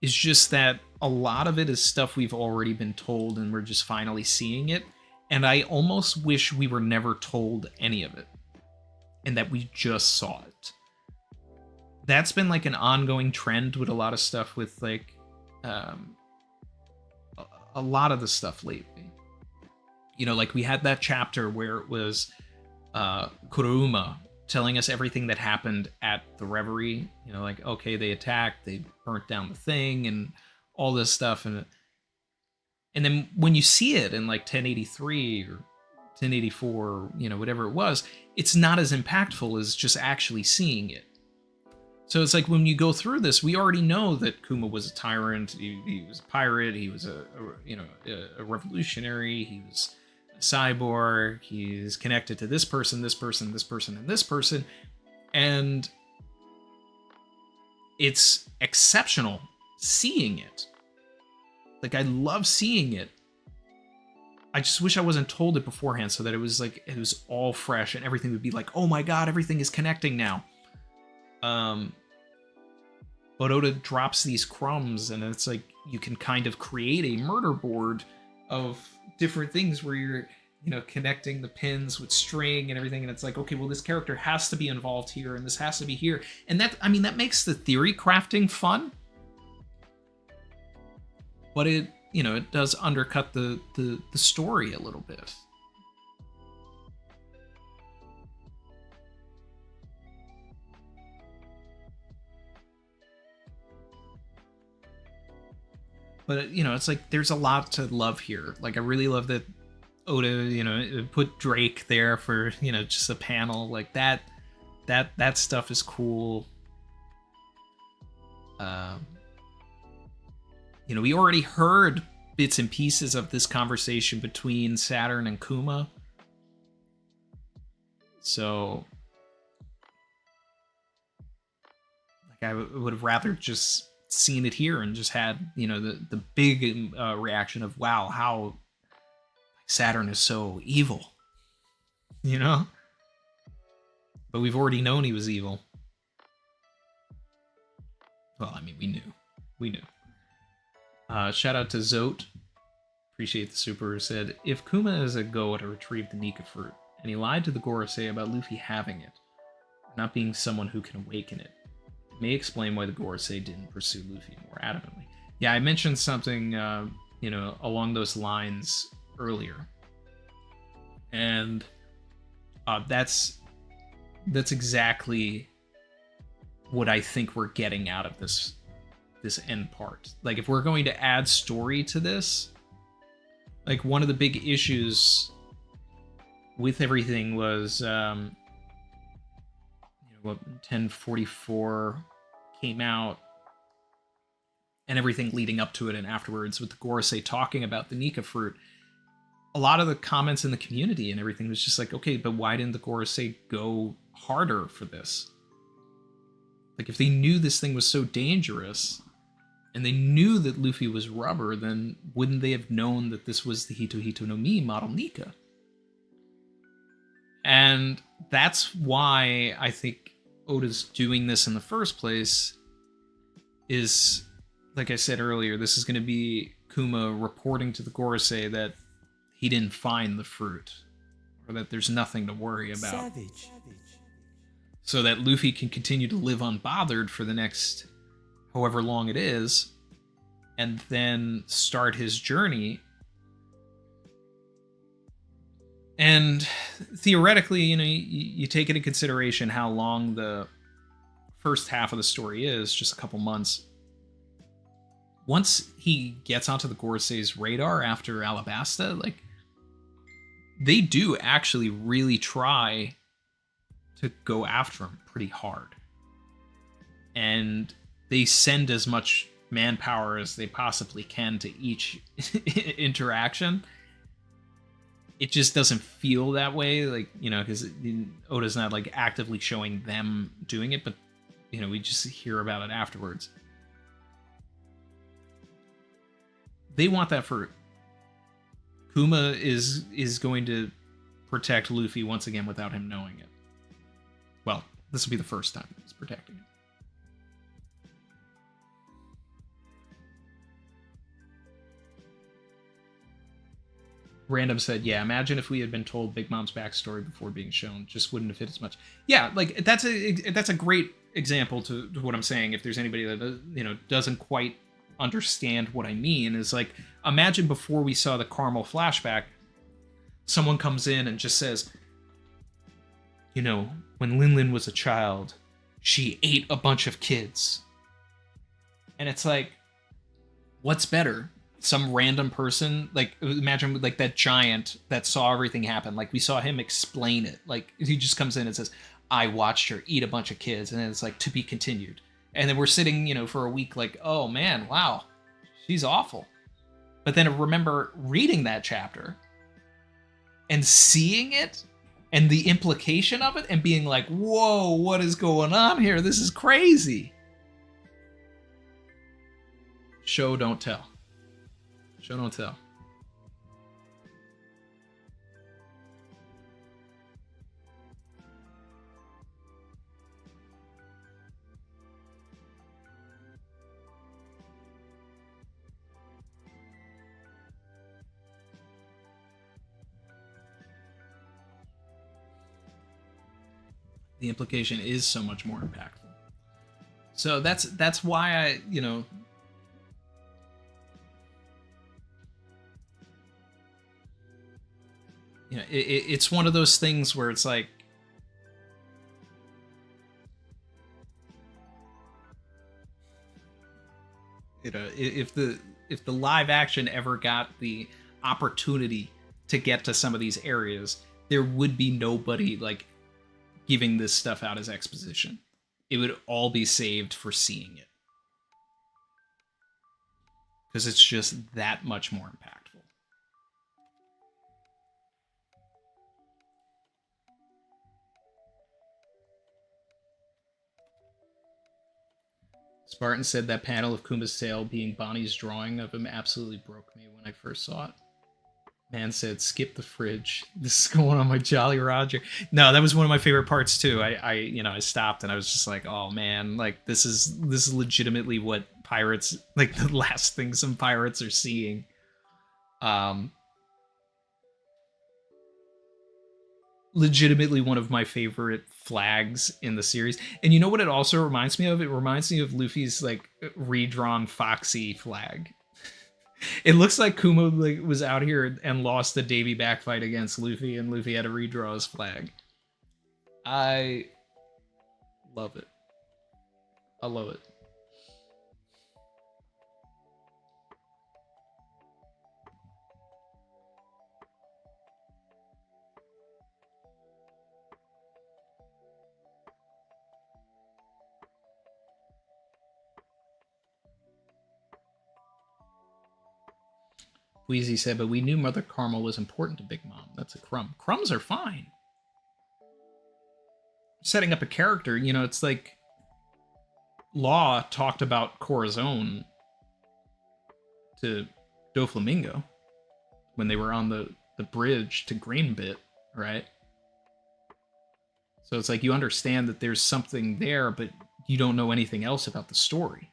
is just that a lot of it is stuff we've already been told and we're just finally seeing it. And I almost wish we were never told any of it and that we just saw it. That's been like an ongoing trend with a lot of stuff with like a lot of the stuff lately. You know, like we had that chapter where it was Kuruma telling us everything that happened at the Reverie. You know, like, okay, they attacked, they burnt down the thing and all this stuff. And then when you see it in like 1083 or 1084, you know, whatever it was, it's not as impactful as just actually seeing it. So it's like when you go through this, we already know that Kuma was a tyrant, he was a pirate, he was a revolutionary, he was a cyborg, he's connected to this person, this person, this person, and this person. And it's exceptional seeing it. Like, I love seeing it. I just wish I wasn't told it beforehand so that it was like, it was all fresh and everything would be like, oh my god, everything is connecting now. But Oda drops these crumbs and it's like, you can kind of create a murder board of different things where you're, you know, connecting the pins with string and everything. And it's like, okay, well, this character has to be involved here and this has to be here. And that, I mean, that makes the theory crafting fun. But it, you know, it does undercut the story a little bit. But, you know, it's like, there's a lot to love here. Like, I really love that Oda, you know, put Drake there for, you know, just a panel. Like, that stuff is cool. You know, we already heard bits and pieces of this conversation between Saturn and Kuma. So, like, I would have rather just seen it here and just had, you know, the big reaction of, wow, how Saturn is so evil, you know? But we've already known he was evil. Well, I mean, we knew. Shout out to Zote. Appreciate the super. Said, if Kuma is a Goa to retrieve the Nikka fruit, and he lied to the Gorosei about Luffy having it, not being someone who can awaken it, may explain why the Gorosei didn't pursue Luffy more adamantly. Yeah, I mentioned something, you know, along those lines earlier, and that's exactly what I think we're getting out of this end part. Like, if we're going to add story to this, like, one of the big issues with everything was, you know, what 1044 came out and everything leading up to it and afterwards with the Gorosei talking about the Nikka fruit. A lot of the comments in the community and everything was just like, okay, but why didn't the Gorosei go harder for this? Like, if they knew this thing was so dangerous and they knew that Luffy was rubber, then wouldn't they have known that this was the Hito Hito no Mi model Nikka? And that's why I think Oda's doing this in the first place is, like I said earlier, this is going to be Kuma reporting to the Gorosei that he didn't find the fruit, or that there's nothing to worry about. Savage. So that Luffy can continue to live unbothered for the next however long it is, and then start his journey. And theoretically, you know, you take into consideration how long the first half of the story is, just a couple months. Once he gets onto the Gorosei's radar after Alabasta, like, they do actually really try to go after him pretty hard. And they send as much manpower as they possibly can to each interaction. It just doesn't feel that way, like, you know, because Oda's not like actively showing them doing it, but, you know, we just hear about it afterwards. they want that for Kuma is going to protect Luffy once again without him knowing it. Well, this will be the first time he's protecting him. Random said, yeah, imagine if we had been told Big Mom's backstory before being shown. Just wouldn't have hit as much. Yeah, like that's a great example to what I'm saying. If there's anybody that doesn't quite understand what I mean, is like, imagine before we saw the Carmel flashback, someone comes in and just says, when Lin was a child, she ate a bunch of kids. And it's like, what's better? Some random person, like, imagine like that giant that saw everything happen. Like, we saw him explain it. Like, he just comes in and says, I watched her eat a bunch of kids. And then it's like, to be continued. And then we're sitting, for a week like, oh man, wow, she's awful. But then I remember reading that chapter and seeing it and the implication of it and being like, whoa, what is going on here? This is crazy. Show, don't tell. Show, don't tell. The implication is so much more impactful. So that's why I, it's one of those things where it's like, if the live action ever got the opportunity to get to some of these areas, there would be nobody like giving this stuff out as exposition. It would all be saved for seeing it. Because it's just that much more impactful. Spartan said that panel of Kuma's tail being Bonnie's drawing of him absolutely broke me when I first saw it. Man said, skip the fridge. This is going on my Jolly Roger. No, that was one of my favorite parts too. I stopped and I was just like, oh man, like this is legitimately what pirates, like the last thing some pirates are seeing. Legitimately one of my favorite flags in the series. And you know what it also reminds me of? It reminds me of Luffy's like redrawn Foxy flag. It looks like Kuma was out here and lost the Davy back fight against Luffy, and Luffy had to redraw his flag. I love it. I love it. Wheezy said, but we knew Mother Carmel was important to Big Mom. That's a crumb. Crumbs are fine. Setting up a character, it's like Law talked about Corazon to Doflamingo when they were on the bridge to Greenbit, right? So it's like you understand that there's something there, but you don't know anything else about the story.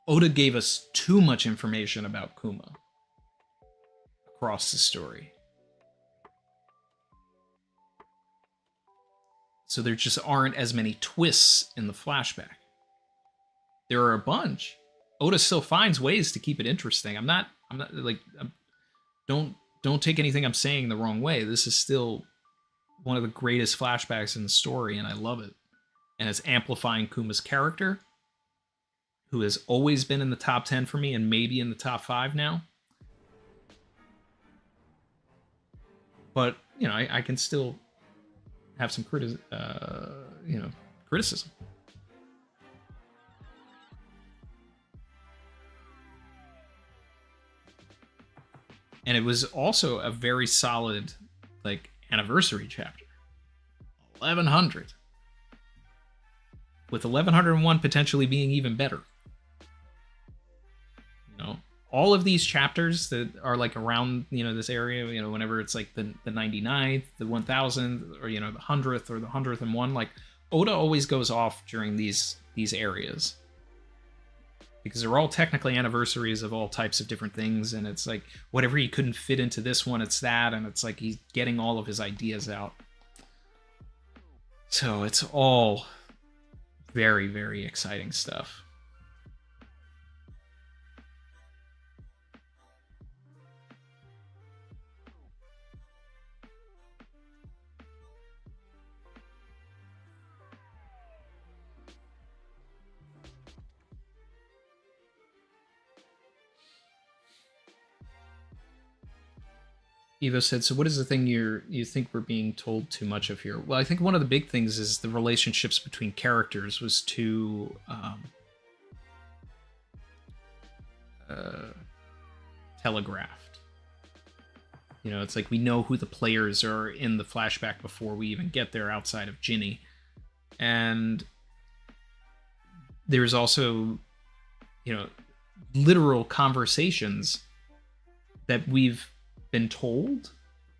Oda gave us too much information about Kuma across the story. So there just aren't as many twists in the flashback. There are a bunch. Oda still finds ways to keep it interesting. Don't take anything I'm saying the wrong way. This is still one of the greatest flashbacks in the story, and I love it. And it's amplifying Kuma's character, who has always been in the top 10 for me and maybe in the top 5 now. But, I can still have some criticism. And it was also a very solid, anniversary chapter. 1100. With 1101 potentially being even better. all of these chapters that are like around, you know, this area, you know, whenever it's like the 99th, the 1000th, or, you know, the 100th or the 101, like Oda always goes off during these areas, because they're all technically anniversaries of all types of different things, and it's like whatever he couldn't fit into this one, it's that, and it's like he's getting all of his ideas out. So it's all very, very exciting stuff. Evo said, so what is the thing you think we're being told too much of here? Well, I think one of the big things is the relationships between characters was too telegraphed. You know, it's like we know who the players are in the flashback before we even get there outside of Ginny. And there's also, you know, literal conversations that we've been told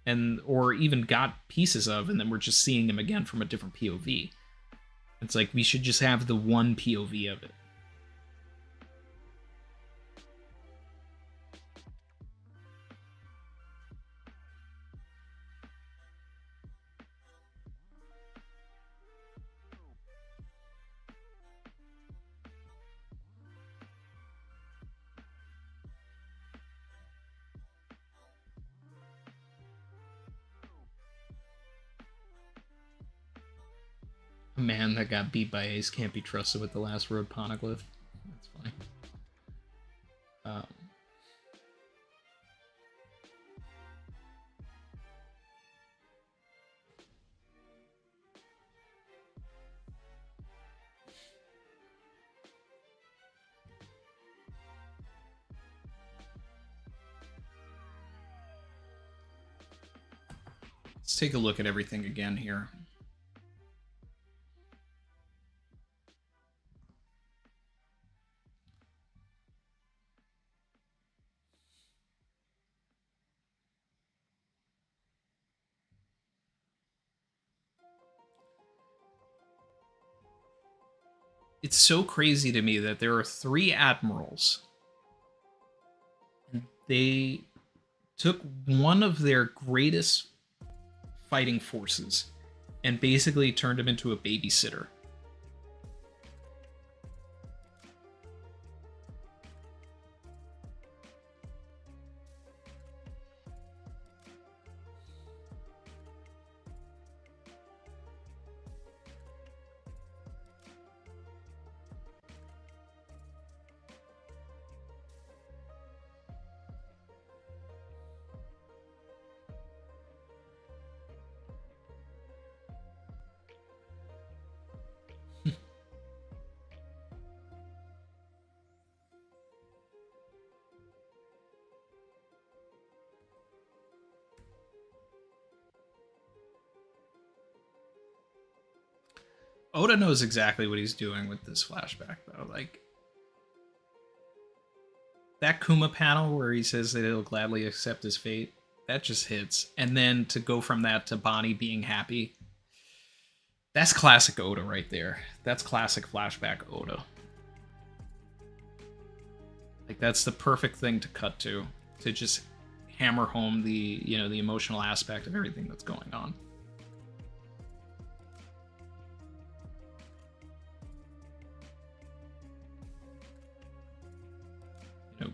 and or even got pieces of, and then we're just seeing them again from a different POV. It's like we should just have the one POV of it. A man that got beat by Ace can't be trusted with the last road poneglyph. That's funny. Let's take a look at everything again here. It's so crazy to me that there are 3 admirals. And they took one of their greatest fighting forces and basically turned him into a babysitter. Oda knows exactly what he's doing with this flashback, though. Like, that Kuma panel where he says that he'll gladly accept his fate, that just hits. And then to go from that to Bonney being happy, that's classic Oda right there. That's classic flashback Oda. Like, that's the perfect thing to cut to just hammer home the, you know, the emotional aspect of everything that's going on.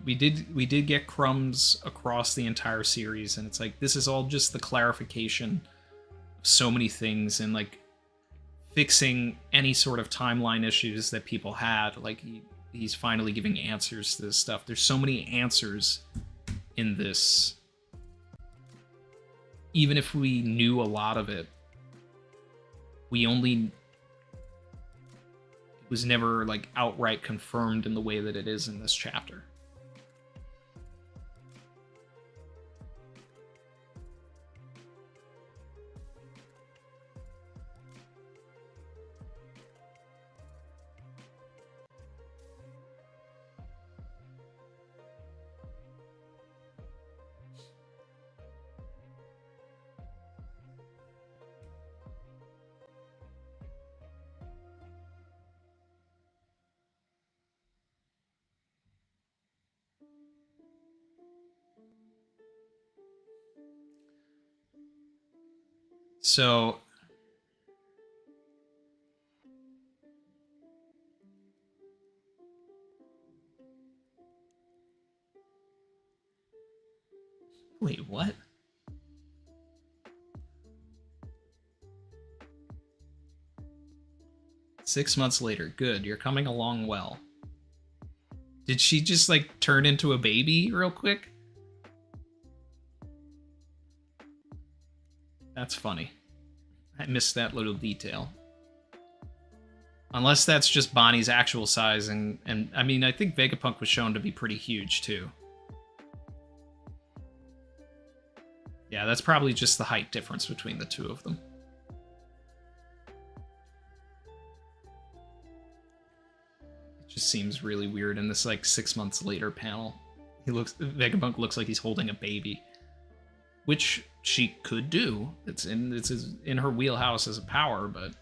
We did get crumbs across the entire series, and it's like this is all just the clarification of so many things, and like fixing any sort of timeline issues that people had. Like he's finally giving answers to this stuff. There's so many answers in this. Even if we knew a lot of it, it was never like outright confirmed in the way that it is in this chapter. So wait, what? Six months later. Good, you're coming along well. Did she just, like, turn into a baby real quick? That's funny. I missed that little detail. Unless that's just Bonnie's actual size, and I mean, I think Vegapunk was shown to be pretty huge, too. Yeah, that's probably just the height difference between the two of them. It just seems really weird in this, like, 6 months later panel. Vegapunk looks like he's holding a baby. Which she could do. It's in her wheelhouse as a power, but...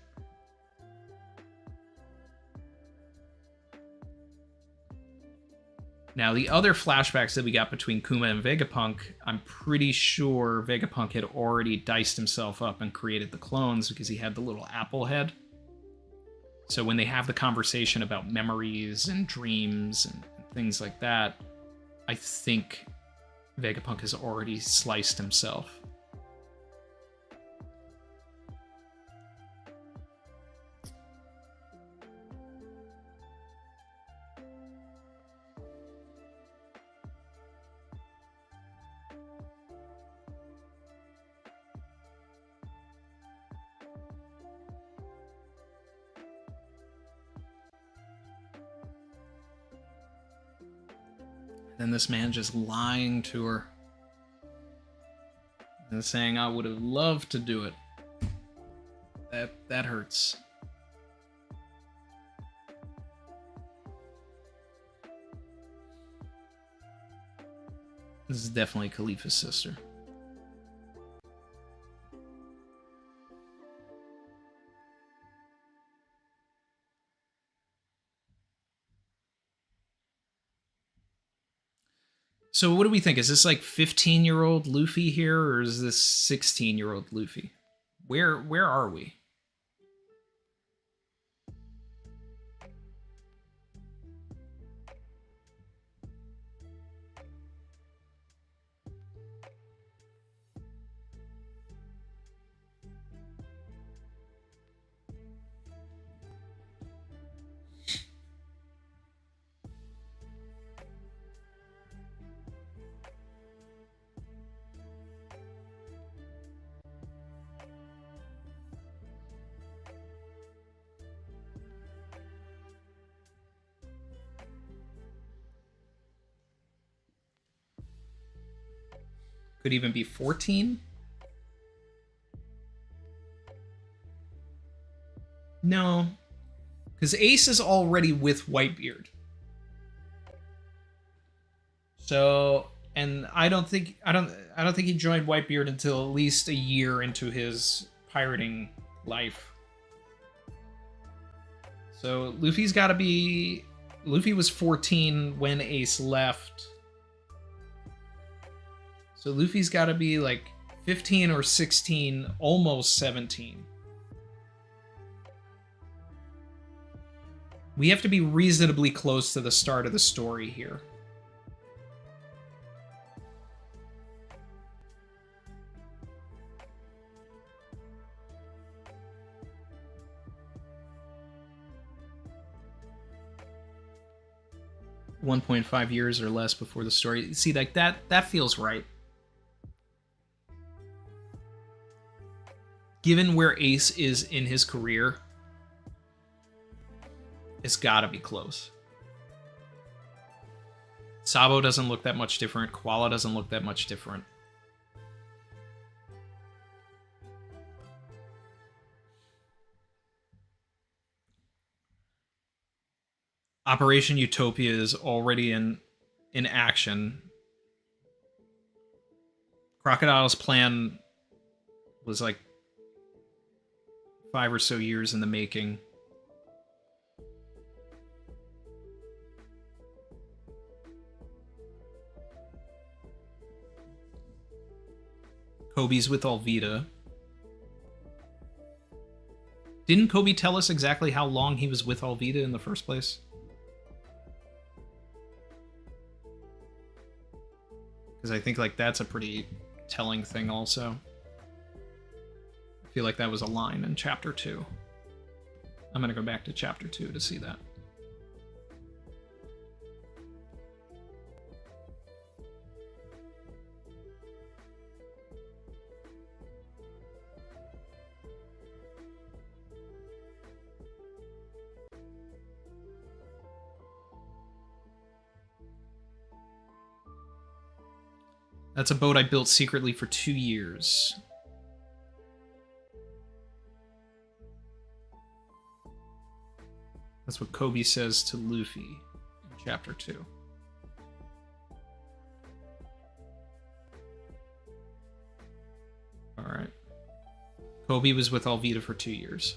Now, the other flashbacks that we got between Kuma and Vegapunk, I'm pretty sure Vegapunk had already diced himself up and created the clones because he had the little apple head. So when they have the conversation about memories and dreams and things like that, I think Vegapunk has already sliced himself. And this man just lying to her and saying, I would have loved to do it. That hurts. This is definitely Khalifa's sister. So what do we think? Is this like 15-year-old Luffy here, or is this 16-year-old Luffy? Where are we? Could even be 14? No. Because Ace is already with Whitebeard. So, and I don't think he joined Whitebeard until at least a year into his pirating life. So Luffy was 14 when Ace left. So Luffy's got to be like 15 or 16, almost 17. We have to be reasonably close to the start of the story here. .5 years or less before the story. See, like that feels right. Given where Ace is in his career, it's gotta be close. Sabo doesn't look that much different. Koala doesn't look that much different. Operation Utopia is already in action. Crocodile's plan was like 5 or so years in the making. Kobe's with Alvida. Didn't Kobe tell us exactly how long he was with Alvida in the first place? Because I think like that's a pretty telling thing also. I feel like that was a line in chapter 2. I'm gonna go back to chapter 2 to see that. That's a boat I built secretly for 2 years. That's what Kobe says to Luffy in chapter 2. Alright. Kobe was with Alvida for 2 years.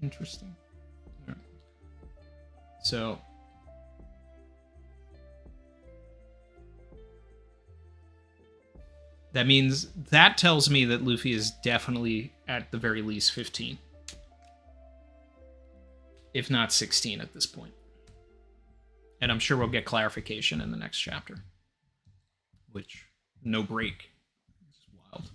Interesting. Right. So that means that tells me that Luffy is definitely at the very least 15. If not 16 at this point. And I'm sure we'll get clarification in the next chapter. Which, no break. It's wild.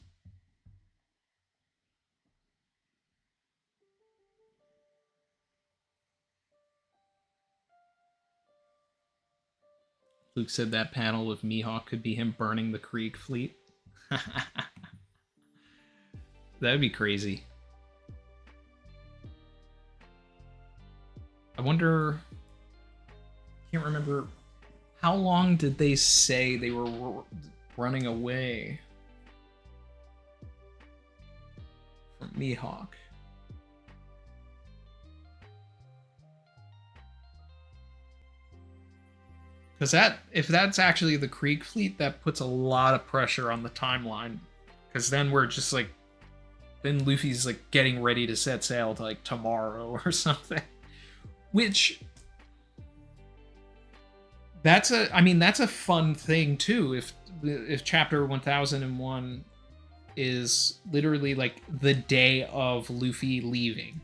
Luke said that panel with Mihawk could be him burning the Krieg fleet. That'd be crazy. I wonder... Can't remember... How long did they say they were running away from Mihawk? Because if that's actually the Krieg fleet, that puts a lot of pressure on the timeline. Because then we're just like... Then Luffy's like getting ready to set sail to like tomorrow or something. Which... That's a fun thing too. If chapter 1001 is literally like the day of Luffy leaving,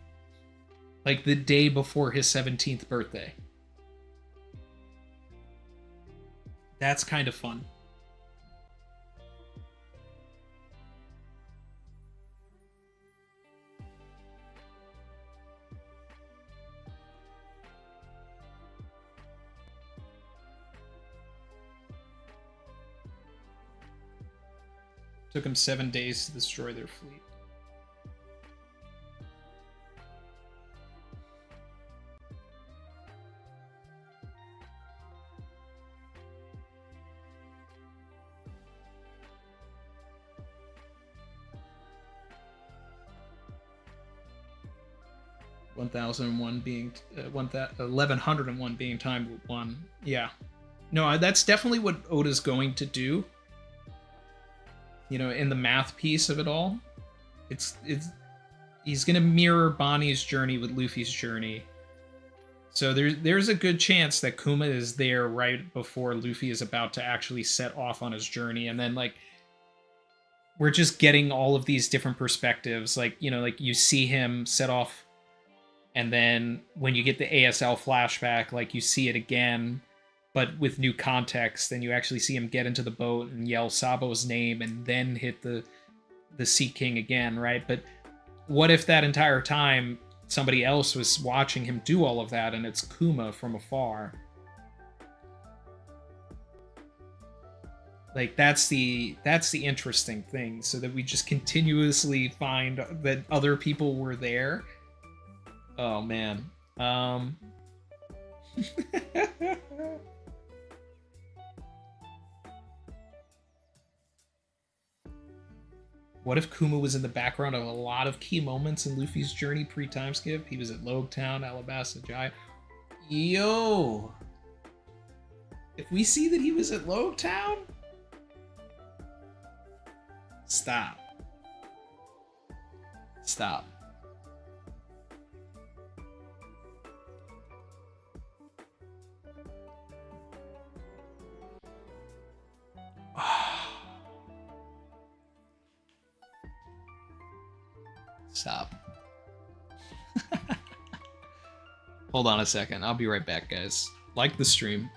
like the day before his 17th birthday. That's kind of fun. Took him 7 days to destroy their fleet. being 1101 being timed with 1. Yeah. No, that's definitely what Oda's going to do. You know, in the math piece of it all, he's gonna mirror Bonnie's journey with Luffy's journey. So there's a good chance that Kuma is there right before Luffy is about to actually set off on his journey, and then like we're just getting all of these different perspectives. Like, you know, like you see him set off, and then when you get the ASL flashback, like you see it again, but with new context, and you actually see him get into the boat and yell Sabo's name and then hit the Sea King again, right? But what if that entire time somebody else was watching him do all of that and it's Kuma from afar? Like, that's the interesting thing, so that we just continuously find that other people were there. Oh, man. What if Kuma was in the background of a lot of key moments in Luffy's journey pre-time skip? He was at Loguetown, Alabasta, Jaya. Yo! If we see that he was at Loguetown? Stop. Stop. Stop. Hold on a second. I'll be right back, guys. Like the stream.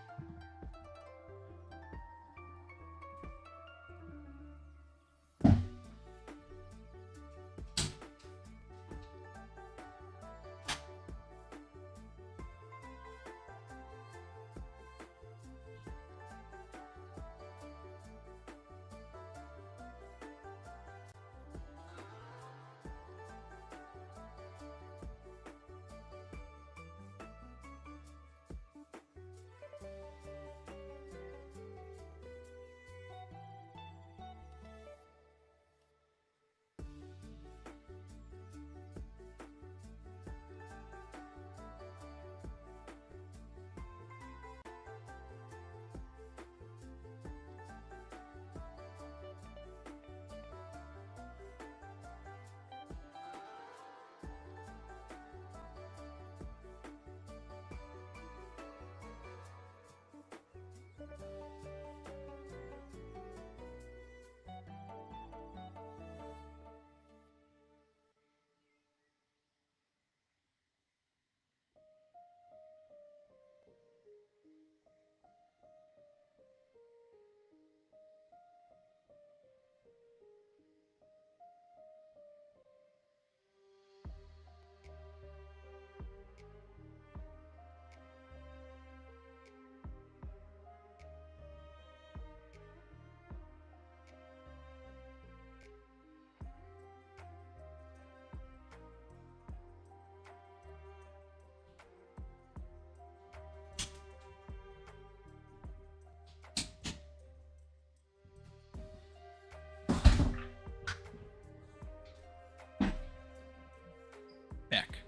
Back.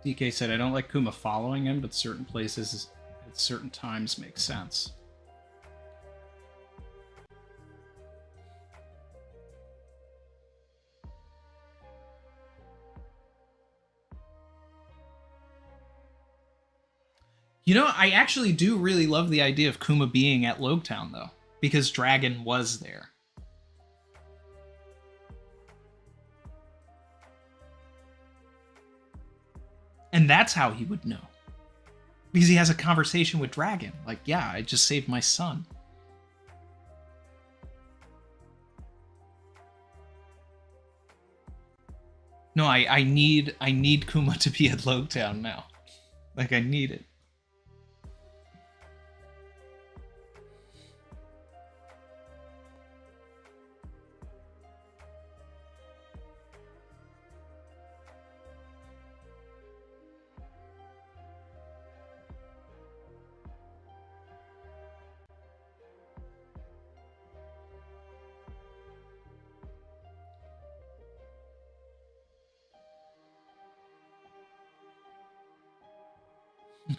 DK said, I don't like Kuma following him, but certain places at certain times make sense. You know, I actually do really love the idea of Kuma being at Loguetown, though, because Dragon was there. And that's how he would know. Because he has a conversation with Dragon. Like, yeah, I just saved my son. No, I need Kuma to be at Loguetown now. Like, I need it.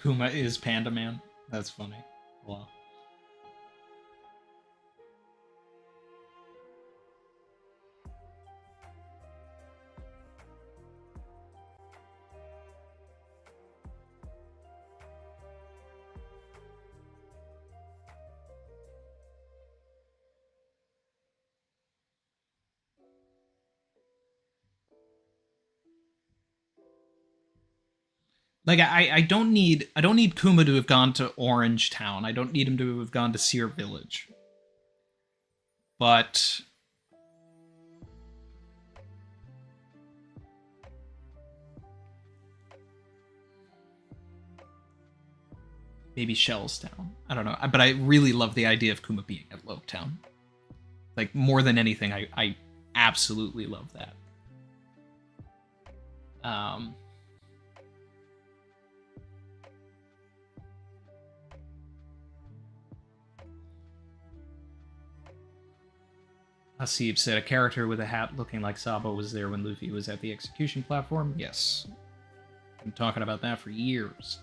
Kuma is Panda Man. That's funny. Wow. Like I don't need Kuma to have gone to Orange Town. I don't need him to have gone to Seer Village. But maybe Shellstown. I don't know. But I really love the idea of Kuma being at Loguetown. Like, more than anything, I absolutely love that. Hasib said, a character with a hat looking like Sabo was there when Luffy was at the execution platform. Yes. Been talking about that for years.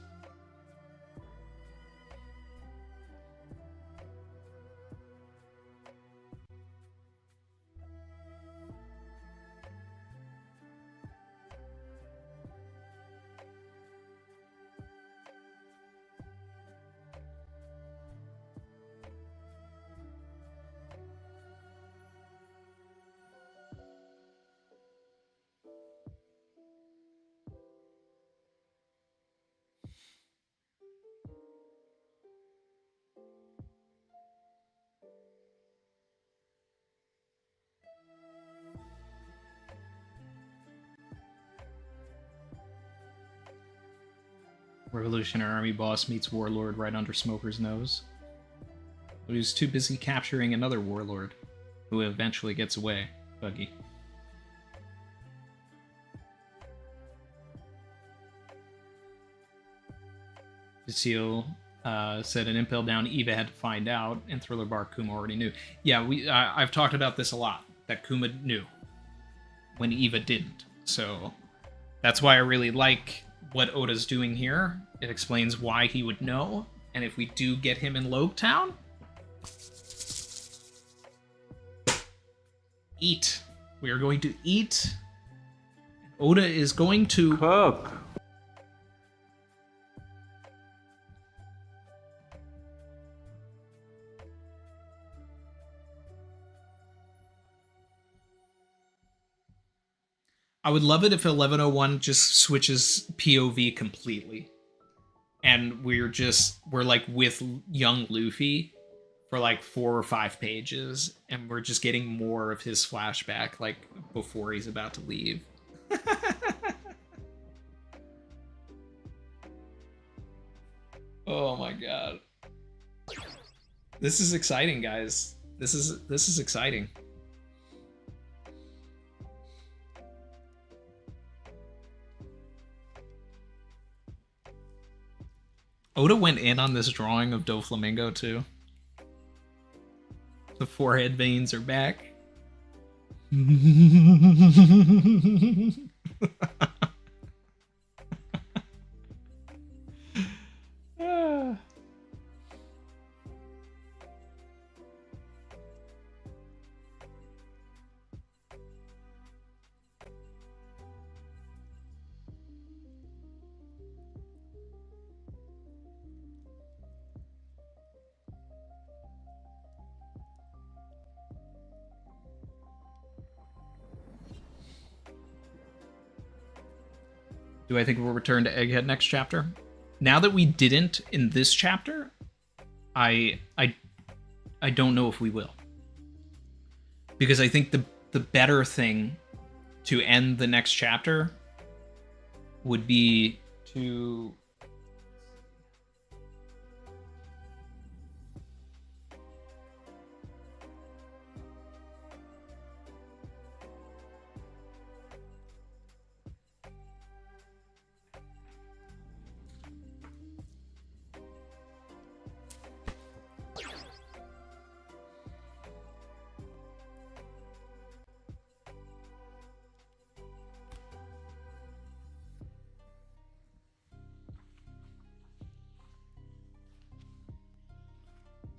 Revolutionary Army boss meets Warlord right under Smoker's nose. But he's too busy capturing another Warlord, who eventually gets away. Buggy. Seal said an impel down Eva had to find out, and Thriller Bar Kuma already knew. Yeah, I've talked about this a lot, that Kuma knew, when Eva didn't. So that's why I really like what Oda's doing here. It explains why he would know, and if we do get him in Loguetown, eat. We are going to eat. Oda is going to Cook. I would love it if 1101 just switches POV completely. And we're like with young Luffy for like 4 or 5 pages, and we're just getting more of his flashback, like before he's about to leave. Oh my god. This is exciting, guys. This is exciting. Oda went in on this drawing of Doflamingo too. The forehead veins are back. Do I think we'll return to Egghead next chapter? Now that we didn't in this chapter, I don't know if we will. Because I think the better thing to end the next chapter would be to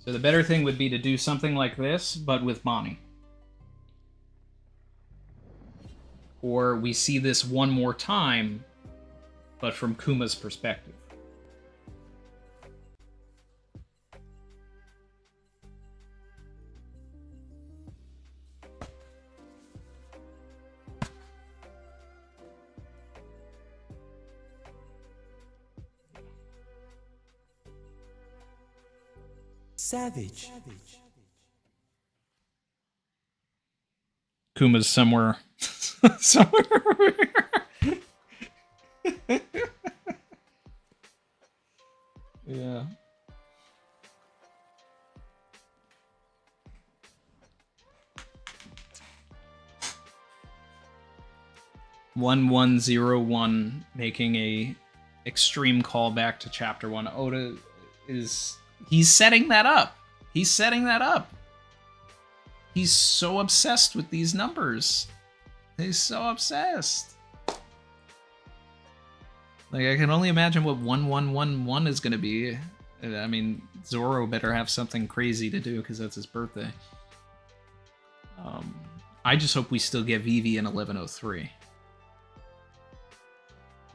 So the better thing would be to do something like this, but with Bonney. Or we see this one more time, but from Kuma's perspective. Savage. Kuma's somewhere. Somewhere over here. Yeah. "1101" making a extreme callback to chapter 1. Oda is... He's setting that up. He's setting that up. He's so obsessed with these numbers. He's so obsessed. Like, I can only imagine what 1111 is going to be. I mean, Zoro better have something crazy to do because that's his birthday. I just hope we still get Vivi in 1103.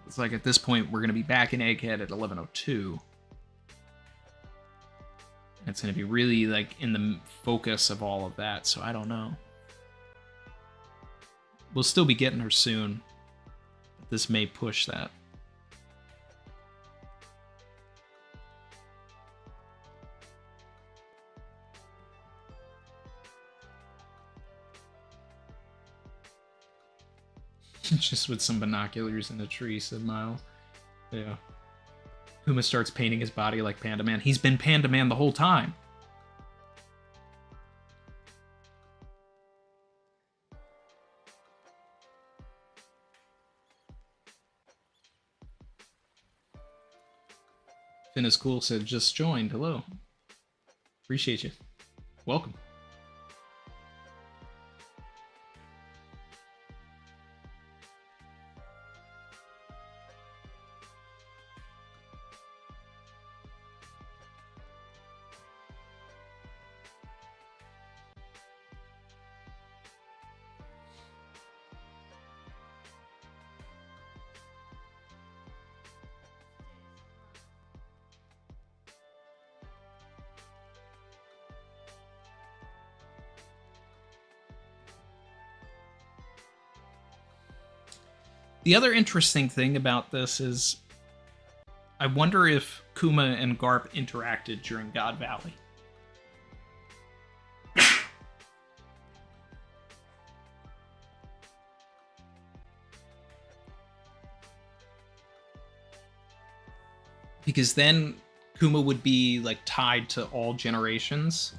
It's like at this point, we're going to be back in Egghead at 1102. It's going to be really like in the focus of all of that, so I don't know. We'll still be getting her soon. But this may push that. Just with some binoculars in a tree, said Miles. Yeah. Kuma starts painting his body like Panda Man. He's been Panda Man the whole time. Finn is cool said, just joined. Hello. Appreciate you. Welcome. The other interesting thing about this is I wonder if Kuma and Garp interacted during God Valley. Because then Kuma would be like tied to all generations.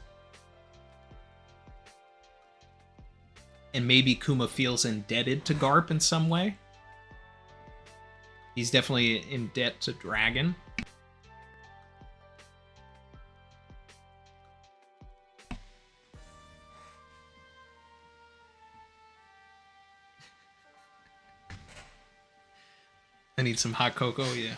And maybe Kuma feels indebted to Garp in some way. He's definitely in debt to Dragon. I need some hot cocoa, yeah.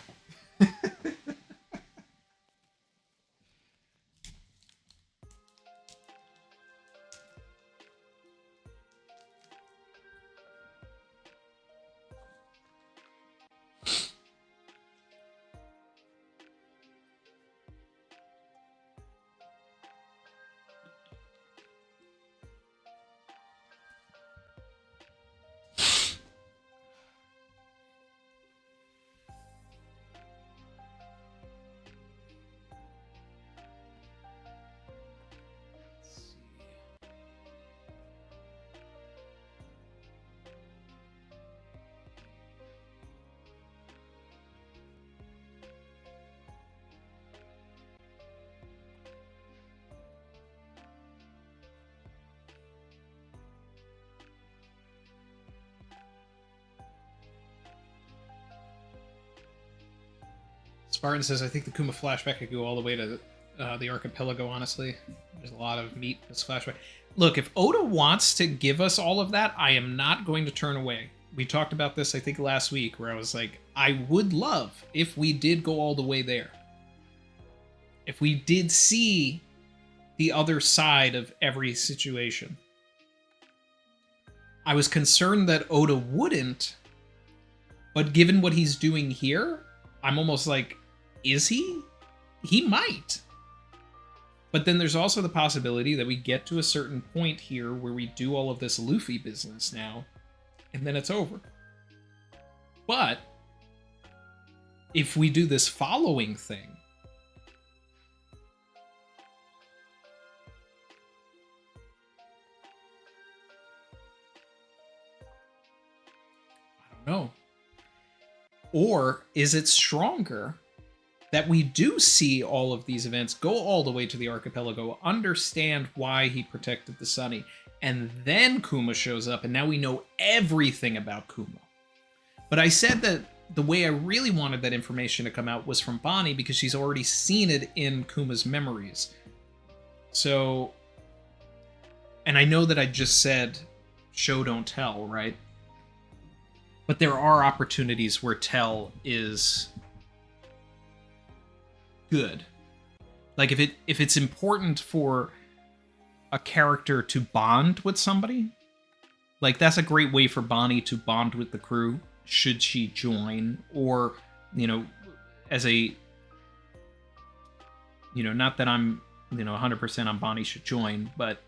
Spartan says, I think the Kuma flashback could go all the way to the archipelago, honestly. There's a lot of meat in this flashback. Look, if Oda wants to give us all of that, I am not going to turn away. We talked about this, I think, last week, where I was like, I would love if we did go all the way there. If we did see the other side of every situation. I was concerned that Oda wouldn't, but given what he's doing here, I'm almost like, is he? He might. But then there's also the possibility that we get to a certain point here where we do all of this Luffy business now, and then it's over. But if we do this following thing, I don't know. Or is it stronger that we do see all of these events, go all the way to the archipelago, understand why he protected the Sunny, and then Kuma shows up, and now we know everything about Kuma. But I said that the way I really wanted that information to come out was from Bonney, because she's already seen it in Kuma's memories. So And I know that I just said show don't tell, right? But there are opportunities where tell is good. Like if it's important for a character to bond with somebody, like that's a great way for Bonney to bond with the crew should she join, or as a not that I'm 100% on Bonney should join, but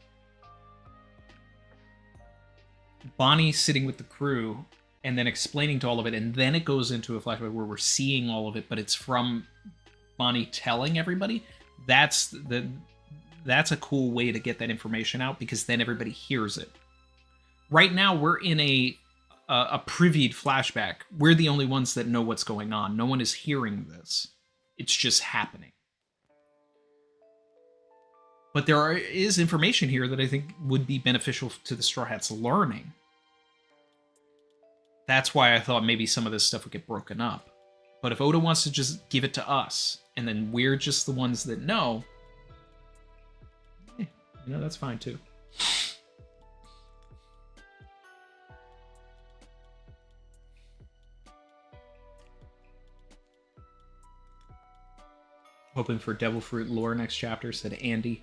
Bonney sitting with the crew and then explaining to all of it, and then it goes into a flashback where we're seeing all of it, but it's from Bonney telling everybody. That's a cool way to get that information out, because then everybody hears it. Right now, we're in a previewed flashback. We're the only ones that know what's going on. No one is hearing this. It's just happening. But there is information here that I think would be beneficial to the Straw Hats learning. That's why I thought maybe some of this stuff would get broken up. But if Oda wants to just give it to us, and then we're just the ones that know, that's fine too. Hoping for Devil Fruit lore next chapter, said Andy.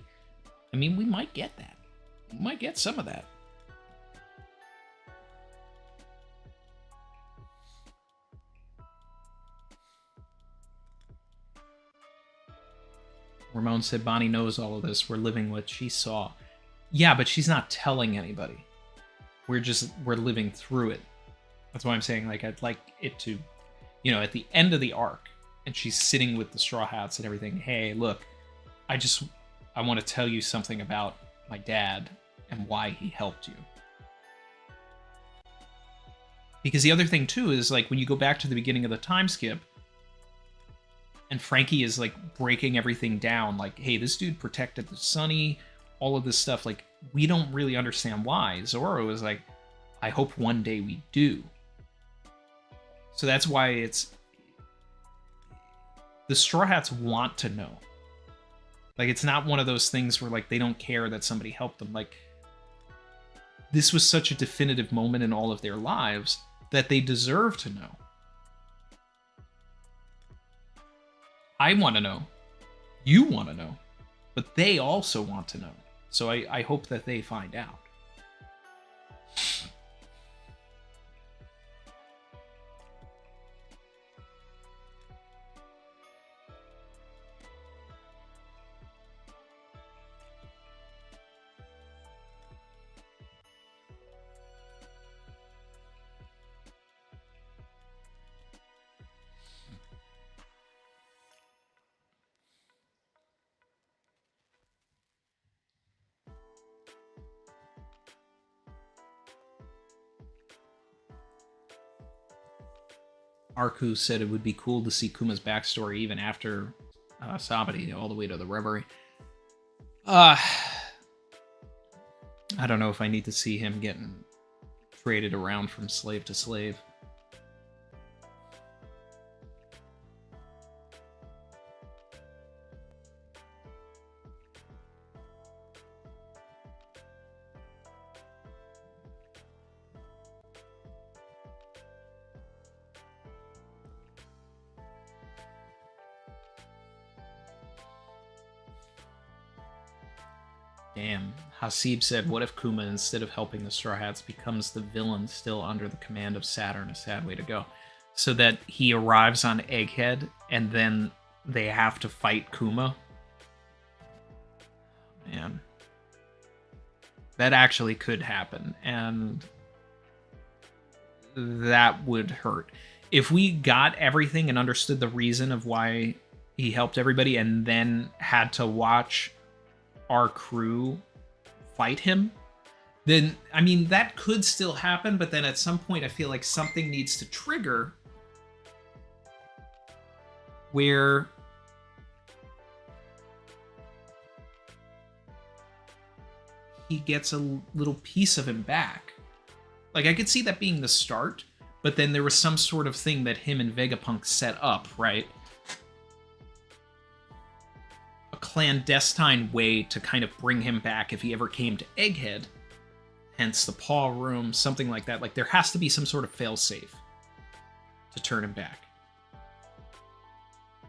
I mean, we might get that. We might get some of that. Ramon said Bonney knows all of this. We're living what she saw. Yeah, but she's not telling anybody. We're living through it. That's why I'm saying, like, I'd like it to, at the end of the arc, and she's sitting with the Straw Hats and everything. Hey, look, I want to tell you something about my dad and why he helped you. Because the other thing too is, like, when you go back to the beginning of the time skip, and Frankie is like breaking everything down, like, hey, this dude protected the Sunny, all of this stuff, like, we don't really understand why. Zoro is like, I hope one day we do. So that's why it's the Straw Hats want to know. Like, it's not one of those things where, like, they don't care that somebody helped them. Like, this was such a definitive moment in all of their lives that they deserve to know. I want to know. You want to know. But they also want to know. So I hope that they find out. Arku said it would be cool to see Kuma's backstory even after Sabati, all the way to the Reverie. I don't know if I need to see him getting traded around from slave to slave. Damn. Hasib said, what if Kuma, instead of helping the Straw Hats, becomes the villain still under the command of Saturn? A sad way to go. So that he arrives on Egghead, and then they have to fight Kuma? Man. That actually could happen, and that would hurt. If we got everything and understood the reason of why he helped everybody, and then had to watch our crew fight him, then, I mean, that could still happen, but then at some point I feel like something needs to trigger where he gets a little piece of him back. Like, I could see that being the start, but then there was some sort of thing that him and Vegapunk set up, right? clandestine way to kind of bring him back if he ever came to Egghead. Hence the paw room, something like that. Like, there has to be some sort of failsafe to turn him back.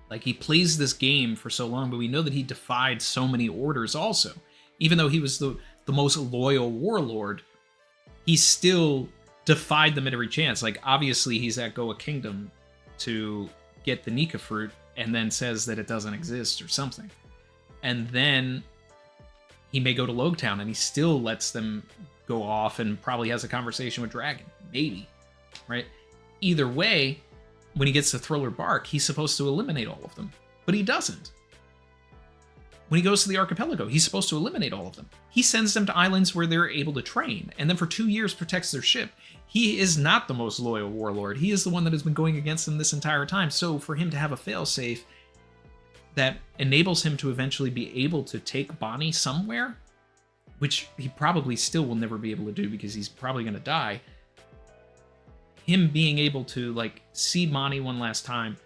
Like, he plays this game for so long, but we know that he defied so many orders also. Even though he was the most loyal warlord, he still defied them at every chance. Like, obviously, he's at Goa Kingdom to get the Nikka fruit, and then says that it doesn't exist or something. And then he may go to Loguetown, and he still lets them go off and probably has a conversation with Dragon. Maybe. Right? Either way, when he gets to Thriller Bark, he's supposed to eliminate all of them. But he doesn't. When he goes to the archipelago, he's supposed to eliminate all of them. He sends them to islands where they're able to train, and then for 2 years protects their ship. He is not the most loyal warlord. He is the one that has been going against them this entire time. So for him to have a failsafe that enables him to eventually be able to take Bonney somewhere, which he probably still will never be able to do because he's probably going to die, him being able to, like, see Bonney one last time,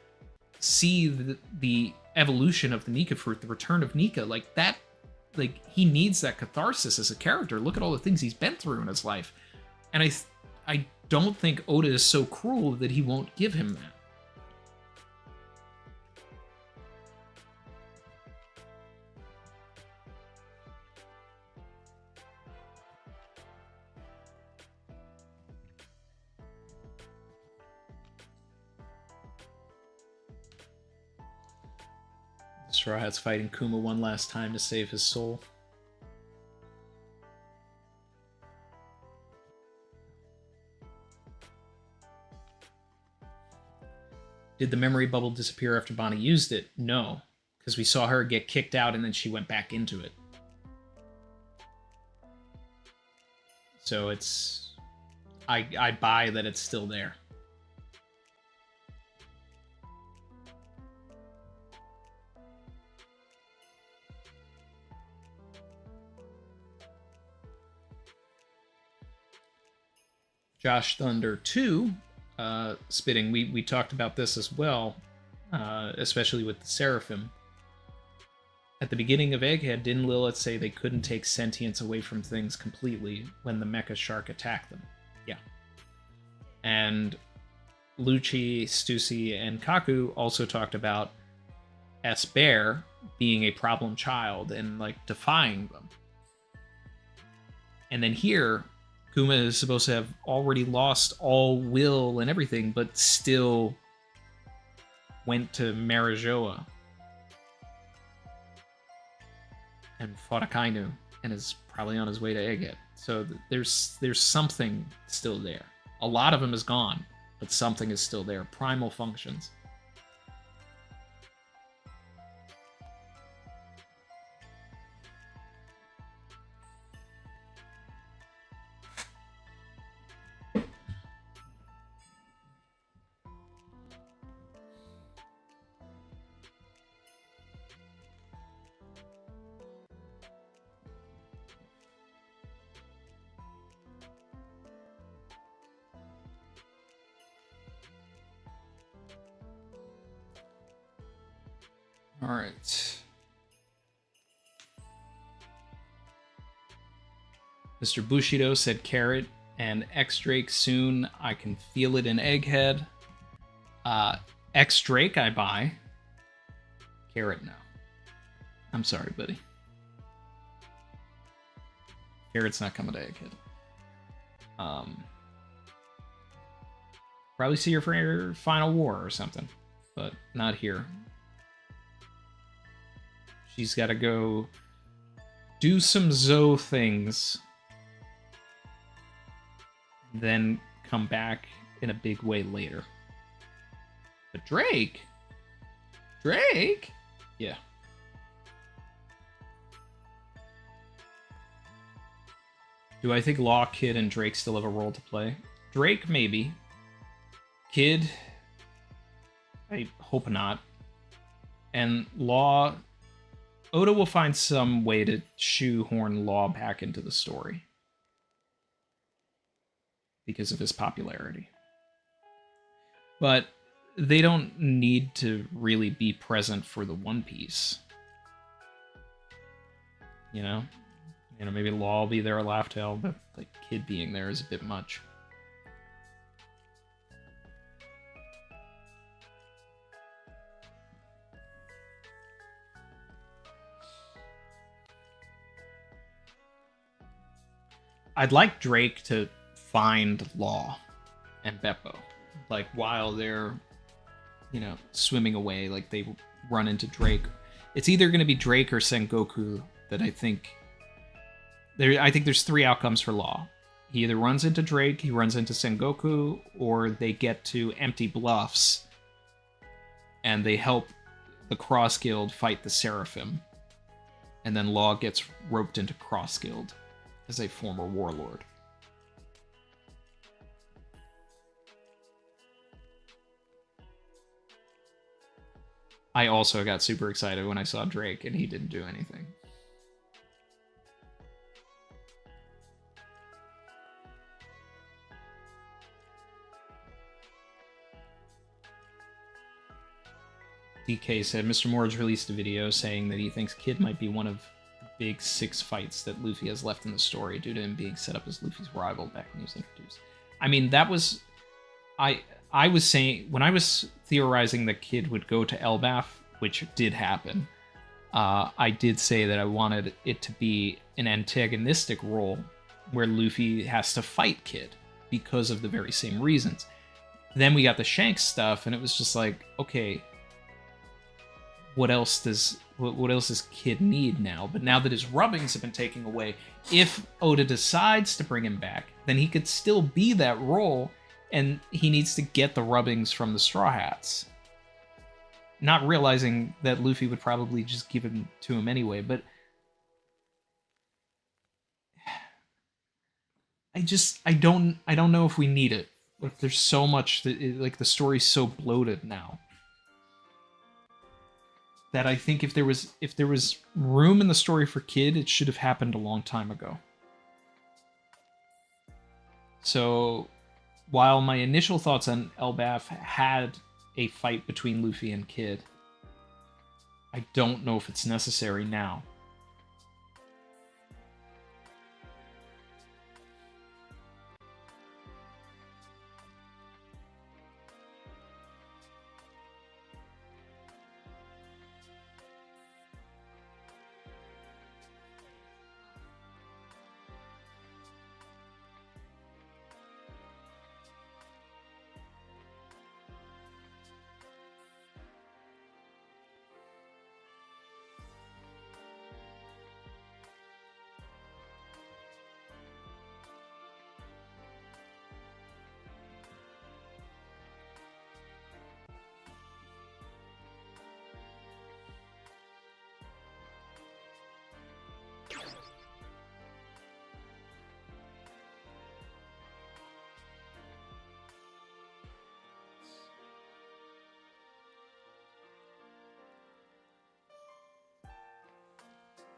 see the evolution of the Nikka fruit, the return of Nikka, like that, like, he needs that catharsis as a character. Look at all the things he's been through in his life. And I don't think Oda is so cruel that he won't give him that. Straw Hat's fighting Kuma one last time to save his soul. Did the memory bubble disappear after Bonney used it? No, because we saw her get kicked out and then she went back into it. So it's... I buy that it's still there. Josh Thunder 2, spitting. We talked about this as well, especially with the Seraphim. At the beginning of Egghead, didn't Lilith say they couldn't take sentience away from things completely when the mecha shark attacked them? Yeah. And Lucci, Stussy, and Kaku also talked about S-Bear being a problem child and, like, defying them. And then here, Kuma is supposed to have already lost all will and everything, but still went to Marijoa and fought Akainu and is probably on his way to Egghead. So there's something still there. A lot of him is gone, but something is still there. Primal functions. All right. Mr. Bushido said Carrot and X-Drake soon. I can feel it in Egghead. X-Drake I buy. Carrot no. I'm sorry, buddy. Carrot's not coming to Egghead. Probably see her for your final war or something, but not here. She's got to go do some Zoe things, then come back in a big way later. But Drake? Yeah. Do I think Law, Kid, and Drake still have a role to play? Drake, maybe. Kid, I hope not. And Law... Oda will find some way to shoehorn Law back into the story because of his popularity. But they don't need to really be present for the One Piece. you know? Maybe Law will be there, Laugh Tale, but like Kid being there is a bit much. I'd like Drake to find Law and Beppo, like while they're, swimming away, like they run into Drake. It's either going to be Drake or Sengoku that I think there's three outcomes for Law. He either runs into Drake, he runs into Sengoku, or they get to Empty Bluffs and they help the Cross Guild fight the Seraphim. And then Law gets roped into Cross Guild as a former warlord. I also got super excited when I saw Drake and he didn't do anything. DK said Mr. Moore's released a video saying that he thinks Kid might be one of the big 6 fights that Luffy has left in the story due to him being set up as Luffy's rival back when he was introduced. I mean, that was... I was saying, when I was theorizing that Kid would go to Elbaf, which did happen, I did say that I wanted it to be an antagonistic role where Luffy has to fight Kid because of the very same reasons. Then we got the Shanks stuff, and it was just like, okay, what else does Kid need now? But now that his rubbings have been taken away, if Oda decides to bring him back, then he could still be that role, and he needs to get the rubbings from the Straw Hats. Not realizing that Luffy would probably just give him to him anyway, but I don't know if we need it. Like, there's so much that like the story's so bloated now that I think if there was room in the story for Kid, it should have happened a long time ago. So, while my initial thoughts on Elbaf had a fight between Luffy and Kid, I don't know if it's necessary now.